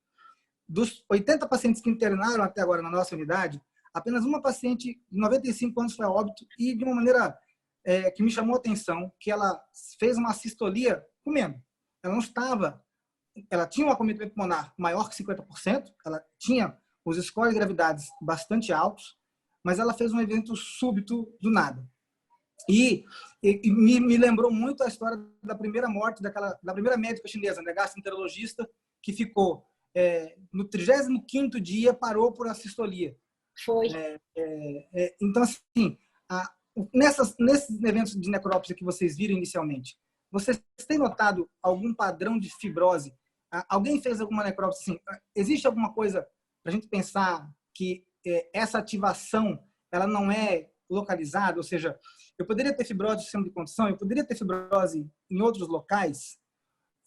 Dos 80 pacientes que internaram até agora na nossa unidade, apenas uma paciente de 95 anos foi a óbito e de uma maneira que me chamou a atenção, que ela fez uma sistolia comendo. Ela tinha um acometimento pulmonar maior que 50%, ela tinha os scores de gravidades bastante altos, mas ela fez um evento súbito do nada. E me lembrou muito a história da primeira morte da primeira médica chinesa, né, gastroenterologista, que ficou no 35º dia, parou por assistolia. Foi. Então, assim, nesses eventos de necrópsia que vocês viram inicialmente, vocês têm notado algum padrão de fibrose? Alguém fez alguma necrópsia assim? Existe alguma coisa para a gente pensar que essa ativação ela não é localizada? Ou seja, eu poderia ter fibrose no sistema de condução, eu poderia ter fibrose em outros locais.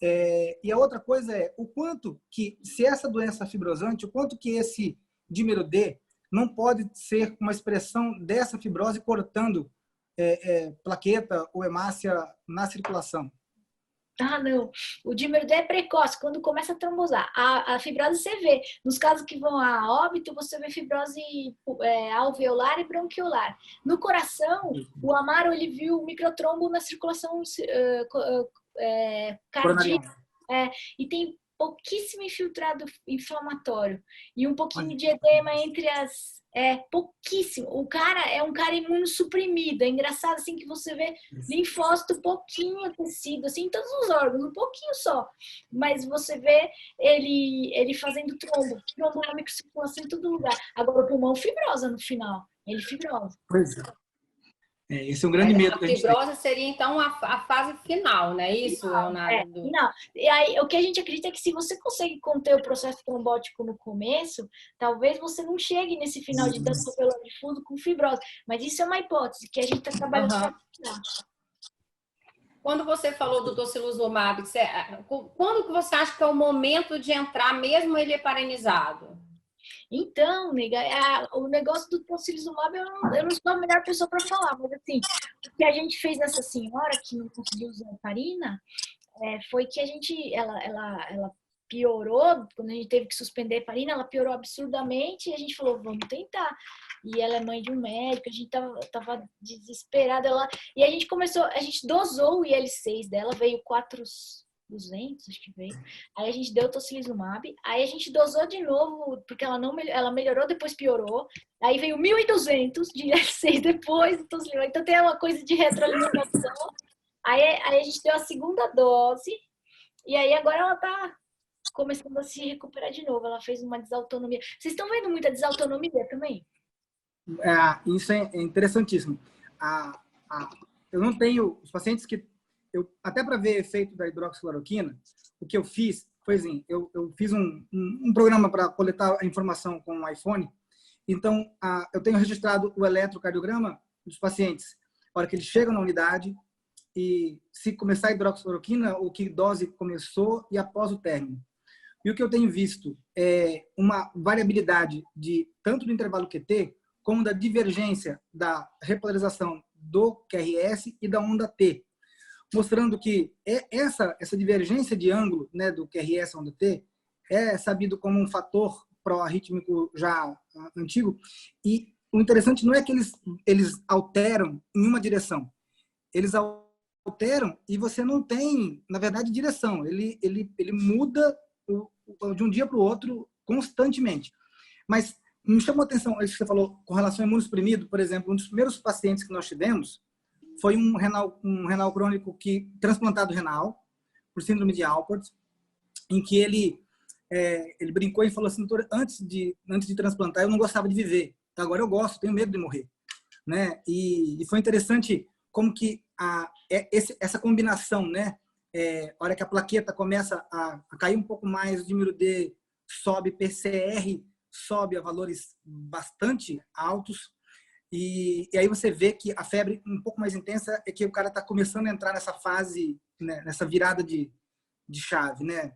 E a outra coisa é o quanto que, se essa doença é fibrosante, o quanto que esse dímero D não pode ser uma expressão dessa fibrose cortando plaqueta ou hemácia na circulação. Não. O dímero D é precoce, quando começa a trombosar. A fibrose você vê. Nos casos que vão a óbito, você vê fibrose alveolar e bronquiolar. No coração, o Amaro ele viu microtrombo na circulação cardíaca. E tem pouquíssimo infiltrado inflamatório. E um pouquinho de edema entre as... pouquíssimo. O cara é um cara imunossuprimido. É engraçado assim que você vê linfócito pouquinho aquecido, assim, em todos os órgãos, um pouquinho só. Mas você vê ele fazendo trombo na microcirculação em todo lugar. Agora o pulmão fibrosa no final. Ele fibrosa. Pois é. Esse é um grande medo que a gente tem. A fibrose seria, então, a fase final, não é isso, Leonardo? Não. E aí, o que a gente acredita é que se você consegue conter o processo trombótico no começo, talvez você não chegue nesse final de tanto papelão de fundo com fibrose. Mas isso é uma hipótese que a gente está trabalhando para tirar. Quando você falou do tocilizumab, quando que você acha que é o momento de entrar, mesmo ele heparinizado? Então, nega, o negócio do tocilizumab, eu não sou a melhor pessoa para falar, mas assim, o que a gente fez nessa senhora que não conseguiu usar heparina foi que ela piorou, quando a gente teve que suspender a heparina, ela piorou absurdamente e a gente falou, vamos tentar. E ela é mãe de um médico, a gente tava desesperada. E a gente dosou o IL-6 dela, veio 4.200, acho que veio. Aí a gente deu tocilizumab, aí a gente dosou de novo, porque ela melhorou, depois piorou. Aí veio 1.200 de IL-6 depois do tocilizumab. Então tem uma coisa de retroalimentação. Aí a gente deu a segunda dose, e aí agora ela tá começando a se recuperar de novo. Ela fez uma desautonomia. Vocês estão vendo muita desautonomia também? Isso é interessantíssimo. eu não tenho os pacientes que até para ver efeito da hidroxicloroquina, o que eu fiz foi assim, eu fiz um programa para coletar a informação com o iPhone. Então, eu tenho registrado o eletrocardiograma dos pacientes, na hora que eles chegam na unidade, e se começar a hidroxicloroquina, ou que dose começou e após o término. E o que eu tenho visto é uma variabilidade tanto do intervalo QT, como da divergência da repolarização do QRS e da onda T, mostrando que essa divergência de ângulo, né, do QRS onda T é sabido como um fator pró-arrítmico já antigo. E o interessante não é que eles alteram em uma direção. Eles alteram e você não tem, na verdade, direção. Ele muda de um dia para o outro constantemente. Mas me chamou a atenção isso que você falou com relação ao imunossuprimido, por exemplo, um dos primeiros pacientes que nós tivemos foi um renal crônico transplantado renal, por síndrome de Alport, em que ele brincou e falou assim, doutor, antes de transplantar eu não gostava de viver, agora eu gosto, tenho medo de morrer, né? E foi interessante como que essa combinação, né? A hora que a plaqueta começa a cair um pouco mais, o dímero D sobe, PCR sobe a valores bastante altos, e aí você vê que a febre um pouco mais intensa é que o cara está começando a entrar nessa fase, né, nessa virada de chave, né?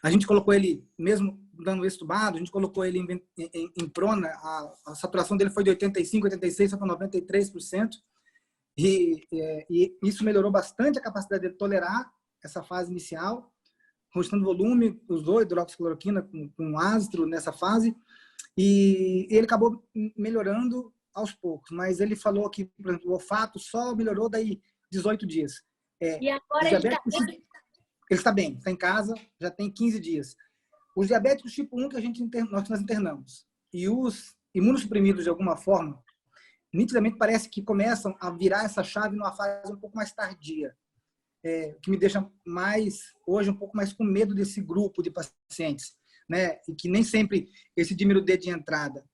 A gente colocou ele, mesmo dando extubado, a gente colocou ele em prona, a saturação dele foi de 85, 86, foi para 93%, e isso melhorou bastante a capacidade dele tolerar essa fase inicial, constando volume, usou hidroxicloroquina com ácido nessa fase, e ele acabou melhorando aos poucos, mas ele falou que, por exemplo, o olfato só melhorou daí 18 dias. E agora ele está bem? Ele está bem, está em casa, já tem 15 dias. Os diabéticos tipo 1 que nós internamos e os imunossuprimidos de alguma forma, nitidamente parece que começam a virar essa chave numa fase um pouco mais tardia, que me deixa hoje um pouco mais com medo desse grupo de pacientes, né? E que nem sempre esse dímero D de entrada.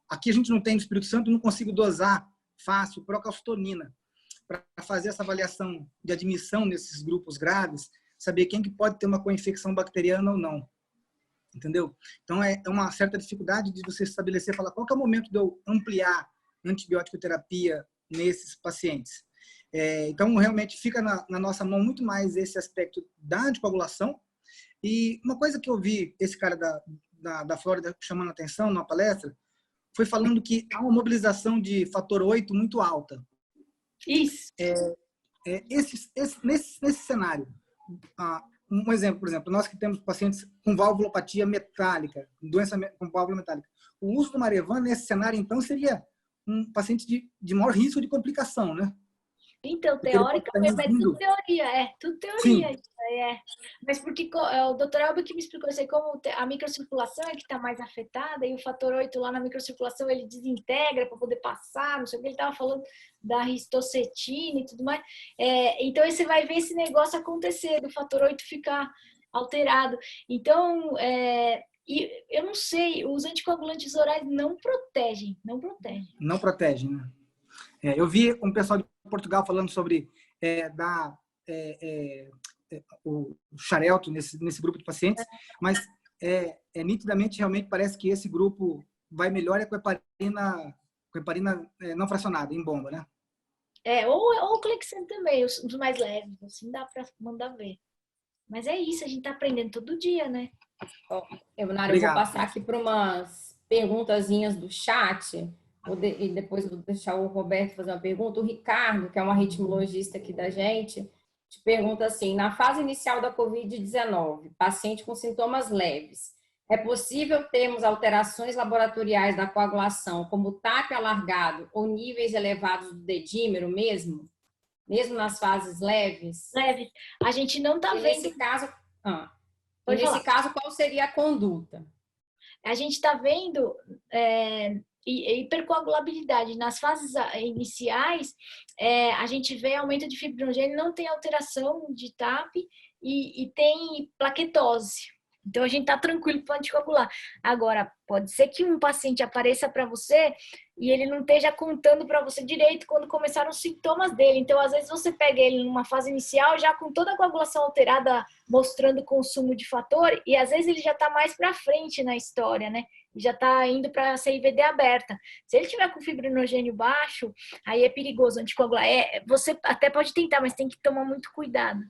Aqui a gente não tem no Espírito Santo, não consigo dosar fácil procalcitonina para fazer essa avaliação de admissão nesses grupos graves, saber quem que pode ter uma co-infecção bacteriana ou não. Entendeu? Então, é uma certa dificuldade de você estabelecer, falar qual que é o momento de eu ampliar antibiótico terapia nesses pacientes. Então, realmente fica na nossa mão muito mais esse aspecto da anticoagulação. E uma coisa que eu vi esse cara da Flórida chamando a atenção numa palestra, foi falando que há uma mobilização de fator 8 muito alta. Isso. Nesse cenário, um exemplo, por exemplo, nós que temos pacientes com valvulopatia metálica, doença com válvula metálica, o uso do Marevan nesse cenário, então, seria um paciente de maior risco de complicação, né? Então, teoricamente, é tudo teoria, tudo teoria. Isso aí, Mas porque o Dr. Elber que me explicou isso aí, como a microcirculação é que está mais afetada, e o fator 8 lá na microcirculação ele desintegra para poder passar, não sei o que, ele estava falando da ristocetina e tudo mais. Então, você vai ver esse negócio acontecer, do fator 8 ficar alterado. Então, e eu não sei, os anticoagulantes orais não protegem. Não protegem, né? Eu vi um pessoal de Portugal falando sobre o xarelto nesse grupo de pacientes, mas nitidamente, realmente, parece que esse grupo vai melhor com heparina não fracionada, em bomba, né? Ou o Clexane também, os mais leves, assim dá para mandar ver. Mas é isso, a gente tá aprendendo todo dia, né? Evnara, eu vou passar aqui para umas perguntazinhas do chat, e depois vou deixar o Roberto fazer uma pergunta. O Ricardo, que é um arritmologista aqui da gente, te pergunta assim: na fase inicial da Covid-19, paciente com sintomas leves, é possível termos alterações laboratoriais da coagulação, como TAP alargado ou níveis elevados do dedímero mesmo nas fases leves? Leves. A gente não está vendo. Nesse caso, qual seria a conduta? A gente está vendo hipercoagulabilidade. Nas fases iniciais, a gente vê aumento de fibrinogenio, não tem alteração de TAP e tem plaquetose. Então, a gente tá tranquilo para anticoagular. Agora, pode ser que um paciente apareça para você e ele não esteja contando para você direito quando começaram os sintomas dele. Então, às vezes, você pega ele numa fase inicial, já com toda a coagulação alterada, mostrando o consumo de fator, e às vezes ele já tá mais para frente na história, né? Já tá indo para CIVD aberta. Se ele tiver com fibrinogênio baixo, aí é perigoso anticoagular. Você até pode tentar, mas tem que tomar muito cuidado.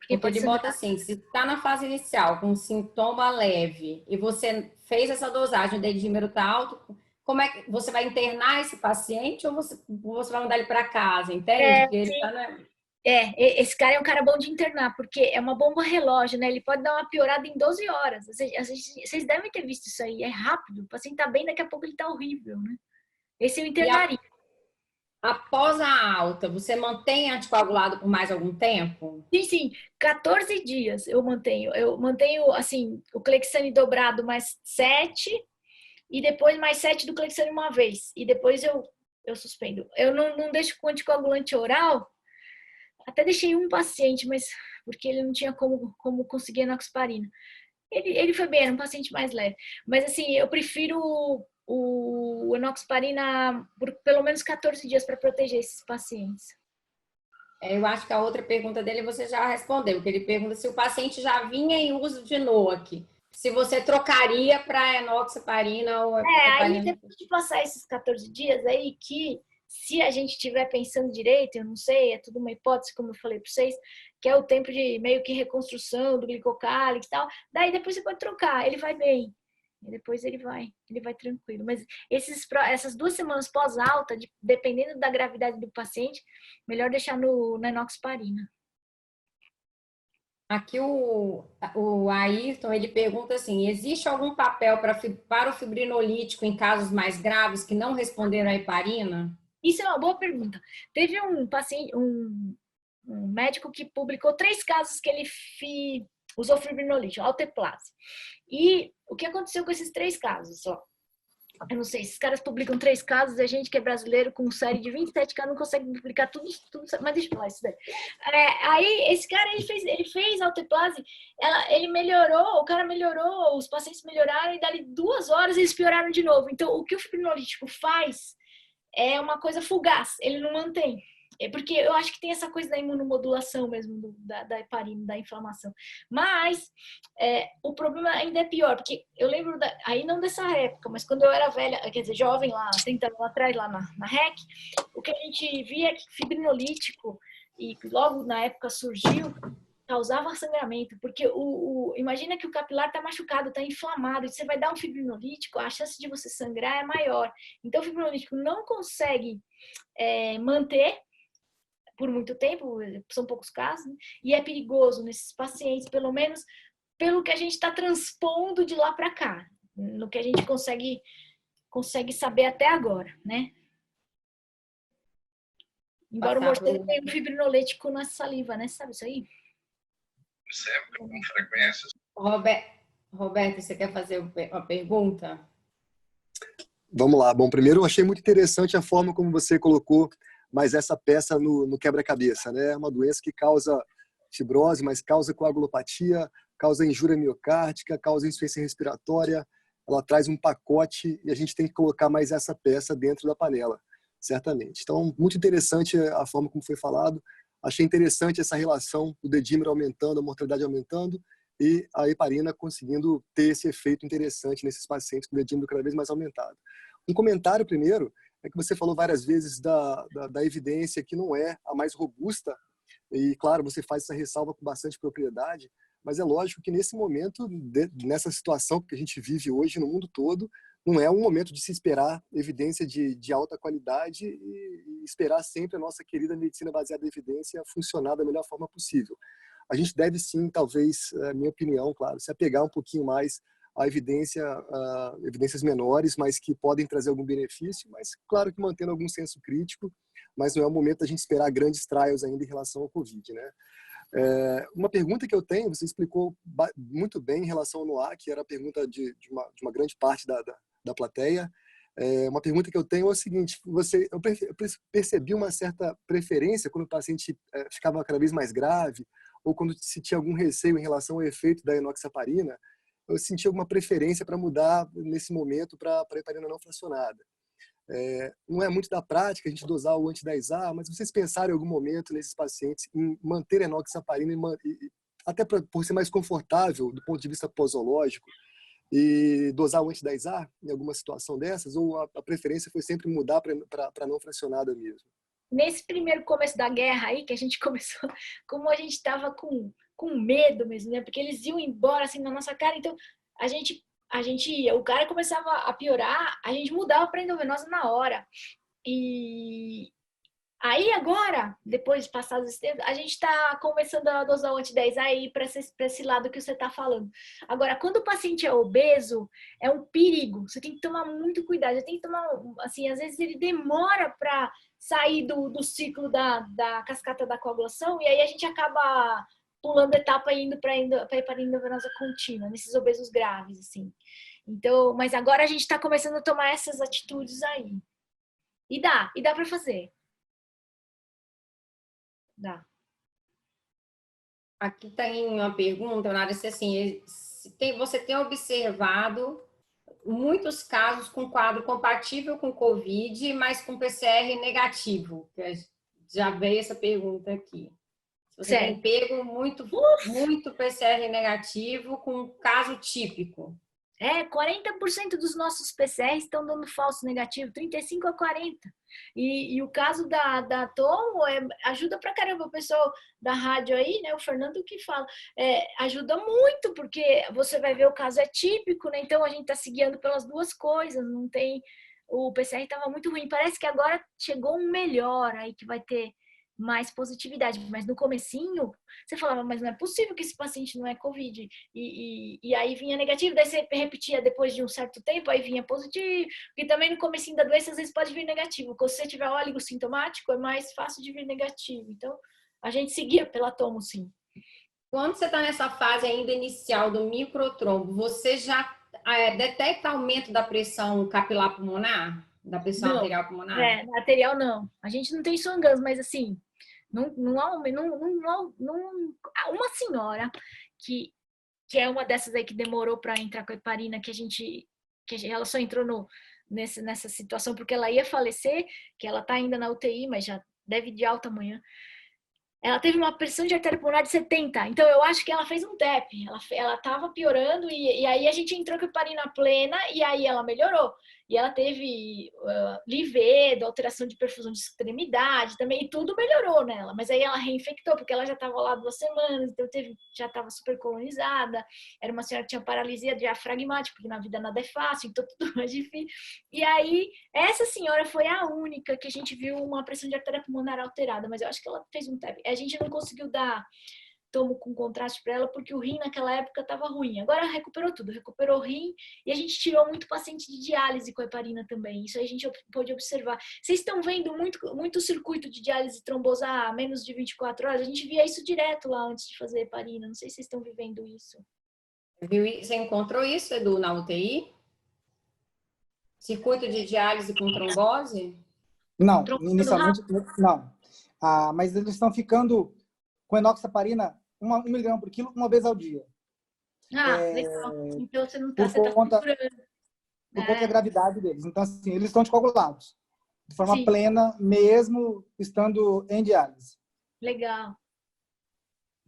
Porque ele bota assim, se está na fase inicial com sintoma leve e você fez essa dosagem, o dedímero está alto, como é que você vai internar esse paciente ou você vai mandar ele para casa, entende? Porque ele tá esse cara é um cara bom de internar, porque é uma bomba relógio, né? Ele pode dar uma piorada em 12 horas. Vocês devem ter visto isso aí, é rápido. O paciente tá bem, daqui a pouco ele tá horrível, né? Esse eu internaria. Após a alta, você mantém anticoagulado por mais algum tempo? Sim, 14 dias eu mantenho. Eu mantenho, assim, o Clexane dobrado mais 7 e depois mais 7 do Clexane uma vez. E depois eu suspendo. Eu não deixo com anticoagulante oral. Até deixei um paciente, mas porque ele não tinha como conseguir enoxaparina. Ele foi bem, era um paciente mais leve. Mas, assim, eu prefiro o enoxaparina por pelo menos 14 dias para proteger esses pacientes. Eu acho que a outra pergunta dele você já respondeu, que ele pergunta se o paciente já vinha em uso de NOAC, se você trocaria para enoxaparina ou aí depois de passar esses 14 dias aí, que se a gente estiver pensando direito, eu não sei, é tudo uma hipótese, como eu falei para vocês, que é o tempo de meio que reconstrução do glicocálix e tal, daí depois você pode trocar, ele vai bem. E depois ele vai tranquilo. Mas essas 2 semanas pós-alta, dependendo da gravidade do paciente, melhor deixar na enoxaparina. Aqui o Ayrton, ele pergunta assim, existe algum papel para o fibrinolítico em casos mais graves que não responderam à heparina? Isso é uma boa pergunta. Teve um paciente, um médico que publicou 3 casos que ele usou fibrinolítico, alteplase. E o que aconteceu com esses 3 casos? Eu não sei, esses caras publicam 3 casos, a gente que é brasileiro com série de 27 casos não consegue publicar tudo, mas deixa eu falar isso daí. Aí esse cara, ele fez alteplase, ele melhorou, o cara melhorou, os pacientes melhoraram e dali 2 horas eles pioraram de novo. Então, o que o fibrinolítico faz é uma coisa fugaz, ele não mantém. Porque eu acho que tem essa coisa da imunomodulação mesmo, da heparina, da inflamação. Mas o problema ainda é pior, porque eu lembro, aí não dessa época, mas quando eu era velha, quer dizer, jovem lá, 30 anos atrás, lá na REC, o que a gente via é que fibrinolítico, e logo na época surgiu, causava sangramento, porque imagina que o capilar está machucado, está inflamado, e você vai dar um fibrinolítico, a chance de você sangrar é maior. Então, o fibrinolítico não consegue manter por muito tempo, são poucos casos, né? E é perigoso nesses pacientes, pelo menos pelo que a gente está transpondo de lá para cá, no que a gente consegue saber até agora, né? Embora o morcego tenha um fibrinolítico na saliva, né? Sabe isso aí? Sempre com frequência. Roberto, você quer fazer uma pergunta? Vamos lá. Bom, primeiro eu achei muito interessante a forma como você colocou mais essa peça no quebra-cabeça, né? É uma doença que causa fibrose, mas causa coagulopatia, causa injúria miocárdica, causa insuficiência respiratória. Ela traz um pacote e a gente tem que colocar mais essa peça dentro da panela, certamente. Então, muito interessante a forma como foi falado. Achei interessante essa relação do dedímero aumentando, a mortalidade aumentando e a heparina conseguindo ter esse efeito interessante nesses pacientes com o dedímero cada vez mais aumentado. Um comentário primeiro é que você falou várias vezes da evidência que não é a mais robusta e, claro, você faz essa ressalva com bastante propriedade, mas é lógico que nesse momento, nessa situação que a gente vive hoje no mundo todo, não é um momento de se esperar evidência de alta qualidade e esperar sempre a nossa querida medicina baseada em evidência funcionar da melhor forma possível. A gente deve sim, talvez, minha opinião, claro, se apegar um pouquinho mais a evidências menores, mas que podem trazer algum benefício, mas claro que mantendo algum senso crítico, mas não é o momento da gente esperar grandes trials ainda em relação ao Covid, né? Uma pergunta que eu tenho, você explicou muito bem em relação ao NOAC, que era a pergunta de uma grande parte da plateia. Uma pergunta que eu tenho é o seguinte, eu percebi uma certa preferência quando o paciente ficava cada vez mais grave, ou quando se tinha algum receio em relação ao efeito da enoxaparina, eu sentia alguma preferência para mudar nesse momento para a heparina não fracionada. Não é muito da prática a gente dosar o anti-10A, mas vocês pensaram em algum momento nesses pacientes em manter a enoxaparina, até por ser mais confortável do ponto de vista posológico, e dosar o anti-10A em alguma situação dessas, ou a preferência foi sempre mudar para não fracionada mesmo? Nesse primeiro começo da guerra aí, que a gente começou, como a gente estava com medo mesmo, né? Porque eles iam embora assim na nossa cara, então a gente ia, o cara começava a piorar, a gente mudava para endovenosa na hora. E aí agora, depois de passar esse tempo, a gente está começando a dosar o anti-10 aí para esse lado que você está falando. Agora, quando o paciente é obeso, é um perigo. Você tem que tomar muito cuidado. Você tem que tomar, assim, às vezes ele demora para sair do ciclo da cascata da coagulação e aí a gente acaba pulando etapa e indo para a endovenosa contínua, nesses obesos graves, assim. Então, mas agora a gente está começando a tomar essas atitudes aí. E dá para fazer. Dá. Aqui tem uma pergunta, Nara, se assim, você tem observado muitos casos com quadro compatível com Covid, mas com PCR negativo. Já veio essa pergunta aqui. Você tem pego muito PCR negativo com caso típico. 40% dos nossos PCRs estão dando falso negativo, 35 a 40. E o caso da Tomo ajuda pra caramba. O pessoal da rádio aí, né, o Fernando que fala, ajuda muito, porque você vai ver o caso é típico, né? Então a gente tá se guiando pelas duas coisas, não tem... O PCR estava muito ruim. Parece que agora chegou um melhor aí que vai ter mais positividade, mas no comecinho você falava, mas não é possível que esse paciente não é Covid, e aí vinha negativo, daí você repetia depois de um certo tempo, aí vinha positivo, e também no comecinho da doença às vezes pode vir negativo, se você tiver óligo sintomático é mais fácil de vir negativo, então a gente seguia pela tomo, sim. Quando você está nessa fase ainda inicial do microtrombo, você já detecta aumento da pressão capilar pulmonar? Da pressão arterial pulmonar? Arterial não, a gente não tem Swan-Ganz, mas assim, uma senhora que é uma dessas aí que demorou para entrar com a heparina, que ela só entrou nessa situação porque ela ia falecer, que ela tá ainda na UTI, mas já deve ir de alta amanhã. Ela teve uma pressão de artéria pulmonar de 70, então eu acho que ela fez um TEP, ela tava piorando e aí a gente entrou com a heparina plena e aí ela melhorou. E ela teve livedo, alteração de perfusão de extremidade também, e tudo melhorou nela. Mas aí ela reinfectou, porque ela já estava lá 2 semanas, então já estava super colonizada. Era uma senhora que tinha paralisia diafragmática, porque na vida nada é fácil, então tudo mais difícil. E aí, essa senhora foi a única que a gente viu uma pressão de artéria pulmonar alterada, mas eu acho que ela fez um TEP. A gente não conseguiu dar tomo com contraste para ela, porque o rim naquela época estava ruim. Agora recuperou tudo, recuperou o rim e a gente tirou muito paciente de diálise com a heparina também. Isso aí a gente pôde observar. Vocês estão vendo muito circuito de diálise trombosar menos de 24 horas? A gente via isso direto lá antes de fazer heparina. Não sei se vocês estão vivendo isso. Você encontrou isso, Edu, na UTI? Circuito de diálise com trombose? Não, inicialmente não. Mas eles estão ficando com enoxaparina 1 miligrama por quilo uma vez ao dia. Legal. Então você não está por conta da gravidade deles. Então, assim, eles estão anticoagulados de forma plena, mesmo estando em diálise. Legal.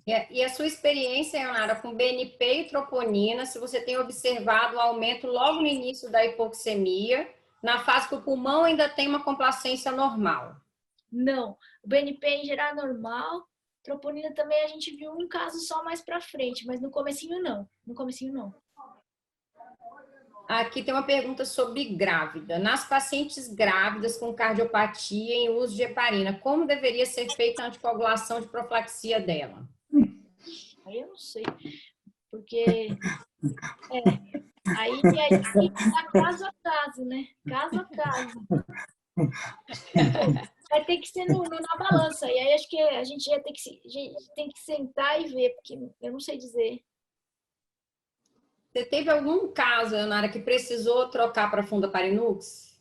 E a sua experiência, Ionara, com BNP e troponina, se você tem observado o aumento logo no início da hipoxemia, na fase que o pulmão ainda tem uma complacência normal? Não. O BNP em geral é normal. Troponina também a gente viu um caso só mais pra frente, mas no comecinho não. Aqui tem uma pergunta sobre grávida. Nas pacientes grávidas com cardiopatia em uso de heparina, como deveria ser feita a anticoagulação de profilaxia dela? Aí eu não sei, porque aí tá caso a caso, né? Caso a caso. Vai ter que ser na balança. E aí acho que a gente tem que sentar e ver, porque eu não sei dizer. Você teve algum caso, Ionara, que precisou trocar para Fundaparinux?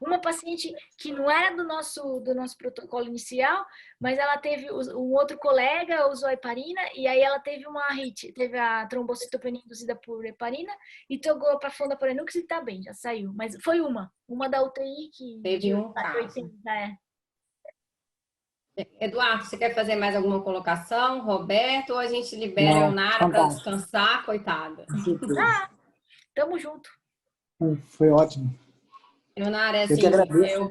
Uma paciente que não era do nosso protocolo inicial, mas ela teve, um outro colega usou a heparina e aí ela teve uma HIT, teve a trombocitopenia induzida por heparina e tocou para fondaparinux e tá bem, já saiu. Mas foi uma da UTI que... Teve um caso. Eduardo, você quer fazer mais alguma colocação? Roberto, ou a gente libera a Eunara para descansar, coitada? Tamo junto. Foi ótimo. Eunara, assim, eu que agradeço,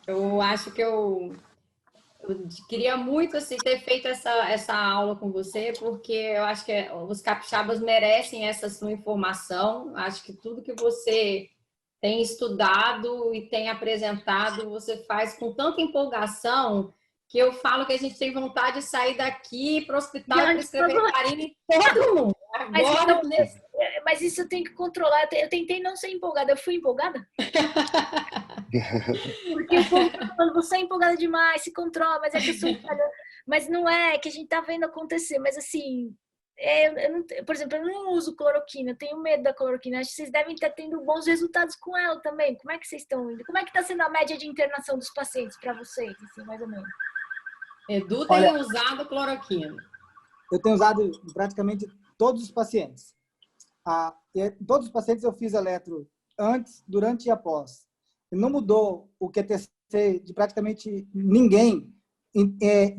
eu acho que eu queria muito assim, ter feito essa aula com você, porque eu acho que os capixabas merecem essa sua informação. Acho que tudo que você tem estudado e tem apresentado, você faz com tanta empolgação que eu falo que a gente tem vontade de sair daqui para o hospital e prescrever heparina em todo mundo. Agora, mas isso eu tenho que controlar. Eu tentei não ser empolgada. Eu fui empolgada? Porque o povo tá falando, você é empolgada demais, se controla, mas é que eu sou... Mas não é que a gente tá vendo acontecer. Mas assim... eu não, por exemplo, eu não uso cloroquina, eu tenho medo da cloroquina. Acho que vocês devem estar tendo bons resultados com ela também. Como é que vocês estão indo? Como é que está sendo a média de internação dos pacientes para vocês, assim, mais ou menos? Edu tem usado cloroquina. Eu tenho usado praticamente todos os pacientes. Todos os pacientes eu fiz eletro antes, durante e após. Não mudou o QTC de praticamente ninguém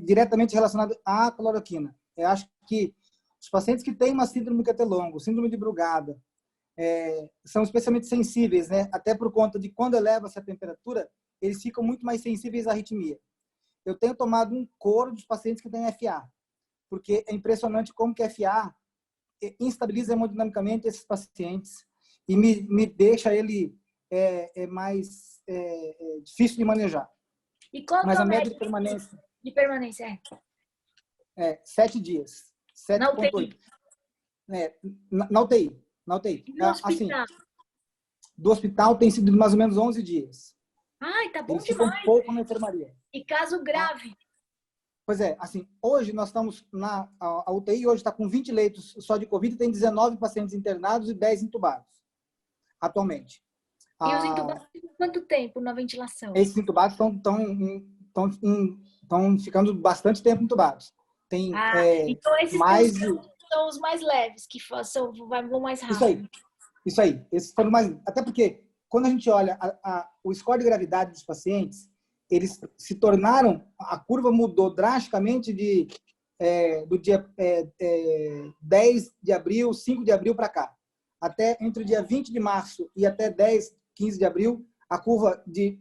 diretamente relacionado à cloroquina. Eu acho que os pacientes que têm uma síndrome QT longo, síndrome de Brugada, são especialmente sensíveis, né? Até por conta de quando eleva-se a temperatura, eles ficam muito mais sensíveis à arritmia. Eu tenho tomado um coro dos pacientes que têm FA, porque é impressionante como que a FA instabiliza hemodinamicamente esses pacientes e me deixa ele mais difícil de manejar. E qual Mas é a média de permanência? De permanência 7 dias. 7,8. Na UTI. Na UTI. No hospital? Assim, do hospital tem sido mais ou menos 11 dias. Ai, tá bom Eles demais. ficam um pouco na enfermaria. E caso grave? Pois é, assim, hoje nós estamos a UTI hoje está com 20 leitos só de Covid, tem 19 pacientes internados e 10 entubados, atualmente. E os entubados ficam quanto tempo na ventilação? Esses entubados estão ficando bastante tempo entubados. Tem então esses mais são os mais leves, que vão mais rápido. Isso aí. Esses foram mais... Até porque, quando a gente olha o score de gravidade dos pacientes, eles se tornaram... A curva mudou drasticamente do dia 10 de abril, 5 de abril para cá. Até entre o dia 20 de março e até 10, 15 de abril, a curva de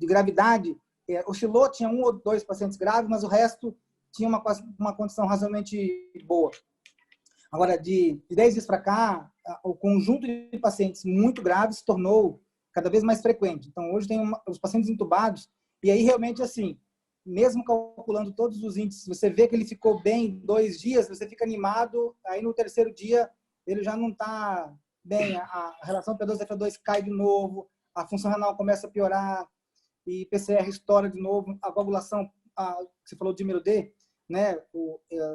gravidade oscilou, tinha 1 ou 2 pacientes graves, mas o resto tinha uma condição razoavelmente boa. Agora, de 10 dias para cá, o conjunto de pacientes muito graves se tornou cada vez mais frequente. Então, hoje tem os pacientes entubados, e aí realmente, assim, mesmo calculando todos os índices, você vê que ele ficou bem 2 dias, você fica animado, aí no terceiro dia ele já não está bem, a relação P2-F2 cai de novo, a função renal começa a piorar, e PCR estoura de novo, a coagulação, você falou de dímero D, né?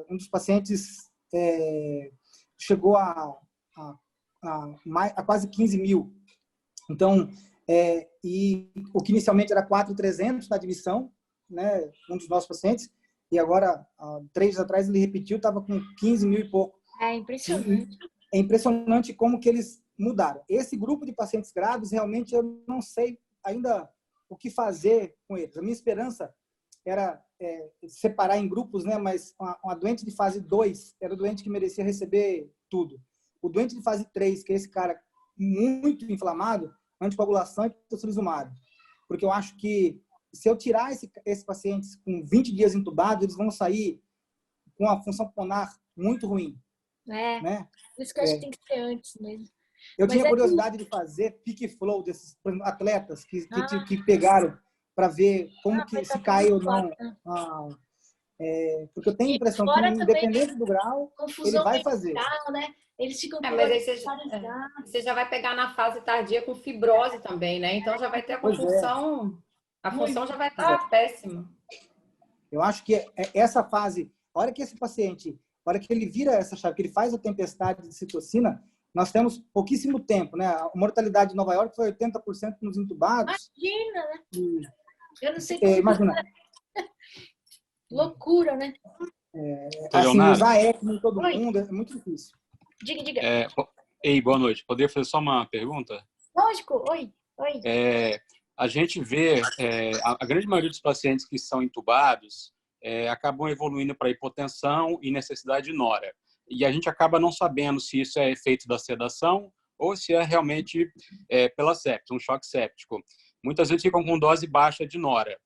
Um dos pacientes chegou a quase 15 mil. Então, e o que inicialmente era 4.300 na admissão, né? Um dos nossos pacientes, e agora, 3 dias atrás, ele repetiu, estava com 15 mil e pouco. É impressionante. É impressionante como que eles mudaram. Esse grupo de pacientes graves, realmente, eu não sei ainda o que fazer com eles. A minha esperança era separar em grupos, né? Mas uma doente de fase 2 era o doente que merecia receber tudo. O doente de fase 3, que é esse cara muito inflamado, anticoagulação e tocilizumab. Porque eu acho que se eu tirar esses pacientes com 20 dias entubados, eles vão sair com a função pulmonar muito ruim. Né? Por isso que eu acho que tem que ser antes mesmo. Eu tinha curiosidade de fazer peak flow desses atletas que pegaram para ver como que se cai ou não. Porque eu tenho a impressão que, independente do grau, ele vai fazer. Né? Eles ficam mas aí você já vai pegar na fase tardia com fibrose também, né? Então já vai ter a função, a função já vai estar péssima. Eu acho que essa fase, a hora que esse paciente, a hora que ele vira essa chave, que ele faz a tempestade de citocina, nós temos pouquíssimo tempo, né? A mortalidade de Nova York foi 80% nos entubados. Imagina, né? Eu não sei como... Imagina. Loucura, né? Assim, usar ECMO em todo mundo é muito difícil. Diga. Ei, boa noite. Poderia fazer só uma pergunta? Lógico. Oi. A gente vê a grande maioria dos pacientes que são entubados acabam evoluindo para hipotensão e necessidade de nora. E a gente acaba não sabendo se isso é efeito da sedação ou se é realmente pela sepse, um choque séptico. Muitas vezes ficam com dose baixa de nora.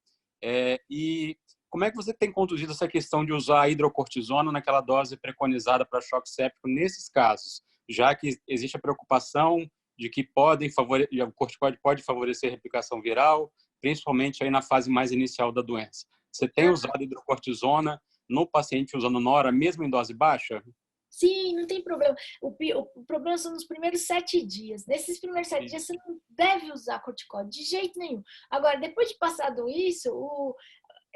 E como é que você tem conduzido essa questão de usar a hidrocortisona naquela dose preconizada para choque séptico nesses casos? Já que existe a preocupação de que o corticoide pode favorecer a replicação viral, principalmente aí na fase mais inicial da doença. Você tem usado hidrocortisona no paciente usando nora, mesmo em dose baixa? Sim, não tem problema. O problema são nos primeiros 7 dias. Nesses primeiros 7 dias, você não deve usar corticoide de jeito nenhum. Agora, depois de passado isso,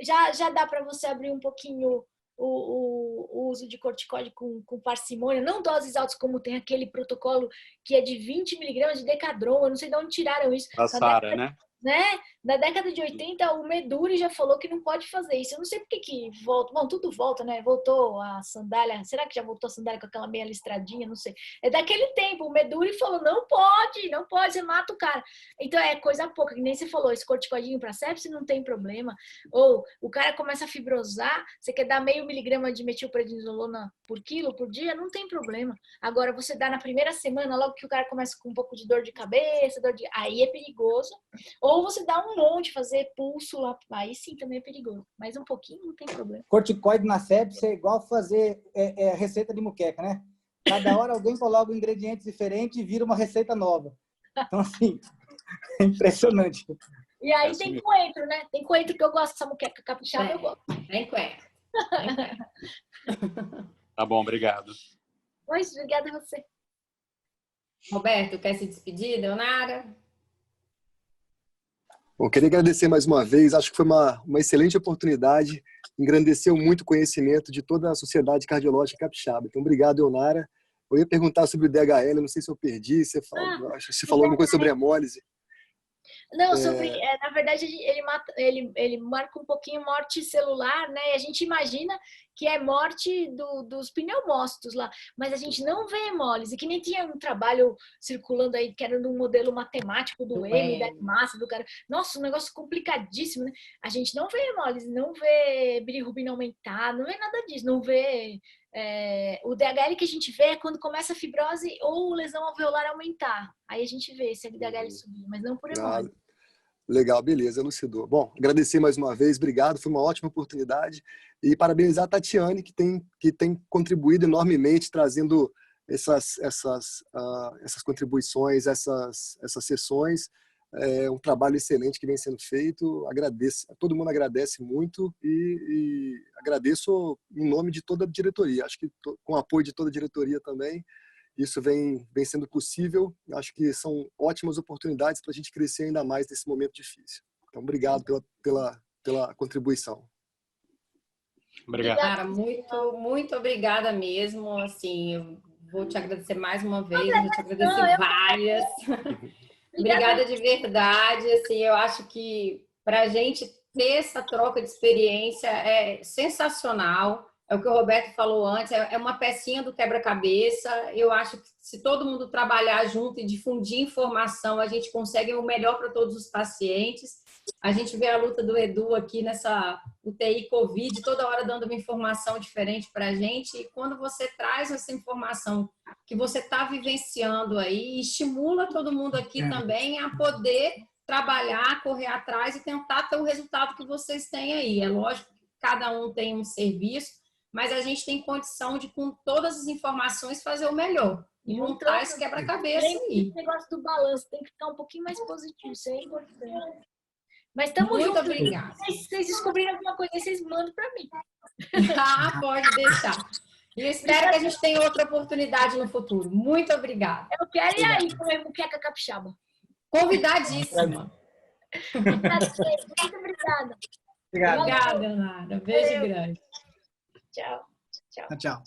já dá para você abrir um pouquinho o uso de corticoide com parcimônia, não doses altas como tem aquele protocolo que é de 20 miligramas de decadron, eu não sei de onde tiraram isso. A Sara, né? Na década de 80, o Meduri já falou que não pode fazer isso. Eu não sei por que volta. Bom, tudo volta, né? Voltou a sandália. Será que já voltou a sandália com aquela meia listradinha? Não sei. É daquele tempo. O Meduri falou, não pode, você mata o cara. Então, é coisa pouca. Que nem você falou, esse corticoidinho para sepse não tem problema. Ou o cara começa a fibrosar, você quer dar meio miligrama de metilprednisolona por quilo, por dia? Não tem problema. Agora, você dá na primeira semana, logo que o cara começa com um pouco de dor de cabeça, aí é perigoso. Ou você dá um monte, fazer pulso lá, aí sim também é perigoso. Mas um pouquinho não tem problema. Corticoide na sepse é igual fazer receita de muqueca, né? Cada hora alguém coloca ingredientes diferentes e vira uma receita nova. Então, assim, é impressionante. E aí tem coentro, né? Tem coentro que eu gosto dessa muqueca capixaba, eu gosto. Tem coentro. Tá bom, obrigado. Pois, obrigada a você. Roberto, quer se despedir, Leonara? Bom, queria agradecer mais uma vez, acho que foi uma excelente oportunidade, engrandeceu muito o conhecimento de toda a sociedade cardiológica capixaba. Então, obrigado, Leonara. Eu ia perguntar sobre o DHL, não sei se eu perdi, você falou alguma coisa sobre a hemólise. Não, na verdade, ele marca um pouquinho morte celular, né? E a gente imagina que é morte dos pneumócitos lá, mas a gente não vê hemólise, que nem tinha um trabalho circulando aí, que era no modelo matemático do M, da massa, do cara. Nossa, um negócio complicadíssimo, né? A gente não vê hemólise, não vê bilirrubina aumentar, não vê nada disso, não vê... o DHL que a gente vê é quando começa a fibrose ou lesão alveolar aumentar. Aí a gente vê esse DHL subir, mas não por hemólise. Legal, beleza, elucidou. Bom, agradecer mais uma vez, obrigado, foi uma ótima oportunidade. E parabenizar a Tatiane, que tem contribuído enormemente, trazendo essas contribuições, essas sessões. É um trabalho excelente que vem sendo feito. Todo mundo agradece muito e agradeço em nome de toda a diretoria. Acho que com o apoio de toda a diretoria também, isso vem sendo possível. Acho que são ótimas oportunidades para a gente crescer ainda mais nesse momento difícil. Então, obrigado pela contribuição. Obrigado. Cara, muito obrigada mesmo. Assim, eu vou te agradecer mais uma vez, vou te agradecer várias. Obrigada de verdade. Assim, eu acho que para a gente ter essa troca de experiência é sensacional. É o que o Roberto falou antes, é uma pecinha do quebra-cabeça. Eu acho que se todo mundo trabalhar junto e difundir informação, a gente consegue o melhor para todos os pacientes. A gente vê a luta do Edu aqui nessa UTI Covid, toda hora dando uma informação diferente para a gente. E quando você traz essa informação que você está vivenciando aí, estimula todo mundo aqui também a poder trabalhar, correr atrás e tentar ter o resultado que vocês têm aí. É lógico que cada um tem um serviço, mas a gente tem condição de, com todas as informações, fazer o melhor. E montar esse quebra-cabeça aí. O negócio do balanço tem que ficar um pouquinho mais positivo, isso é importante. Mas estamos juntos. Muito obrigada. Se vocês descobrirem alguma coisa, vocês mandam para mim. Pode deixar. E eu espero que a gente tenha outra oportunidade no futuro. Muito obrigada. Eu quero ir aí comer muqueca capixaba. Convidadíssima. Muito obrigada. Obrigada, Leonara. Beijo grande. Tchau. Tchau.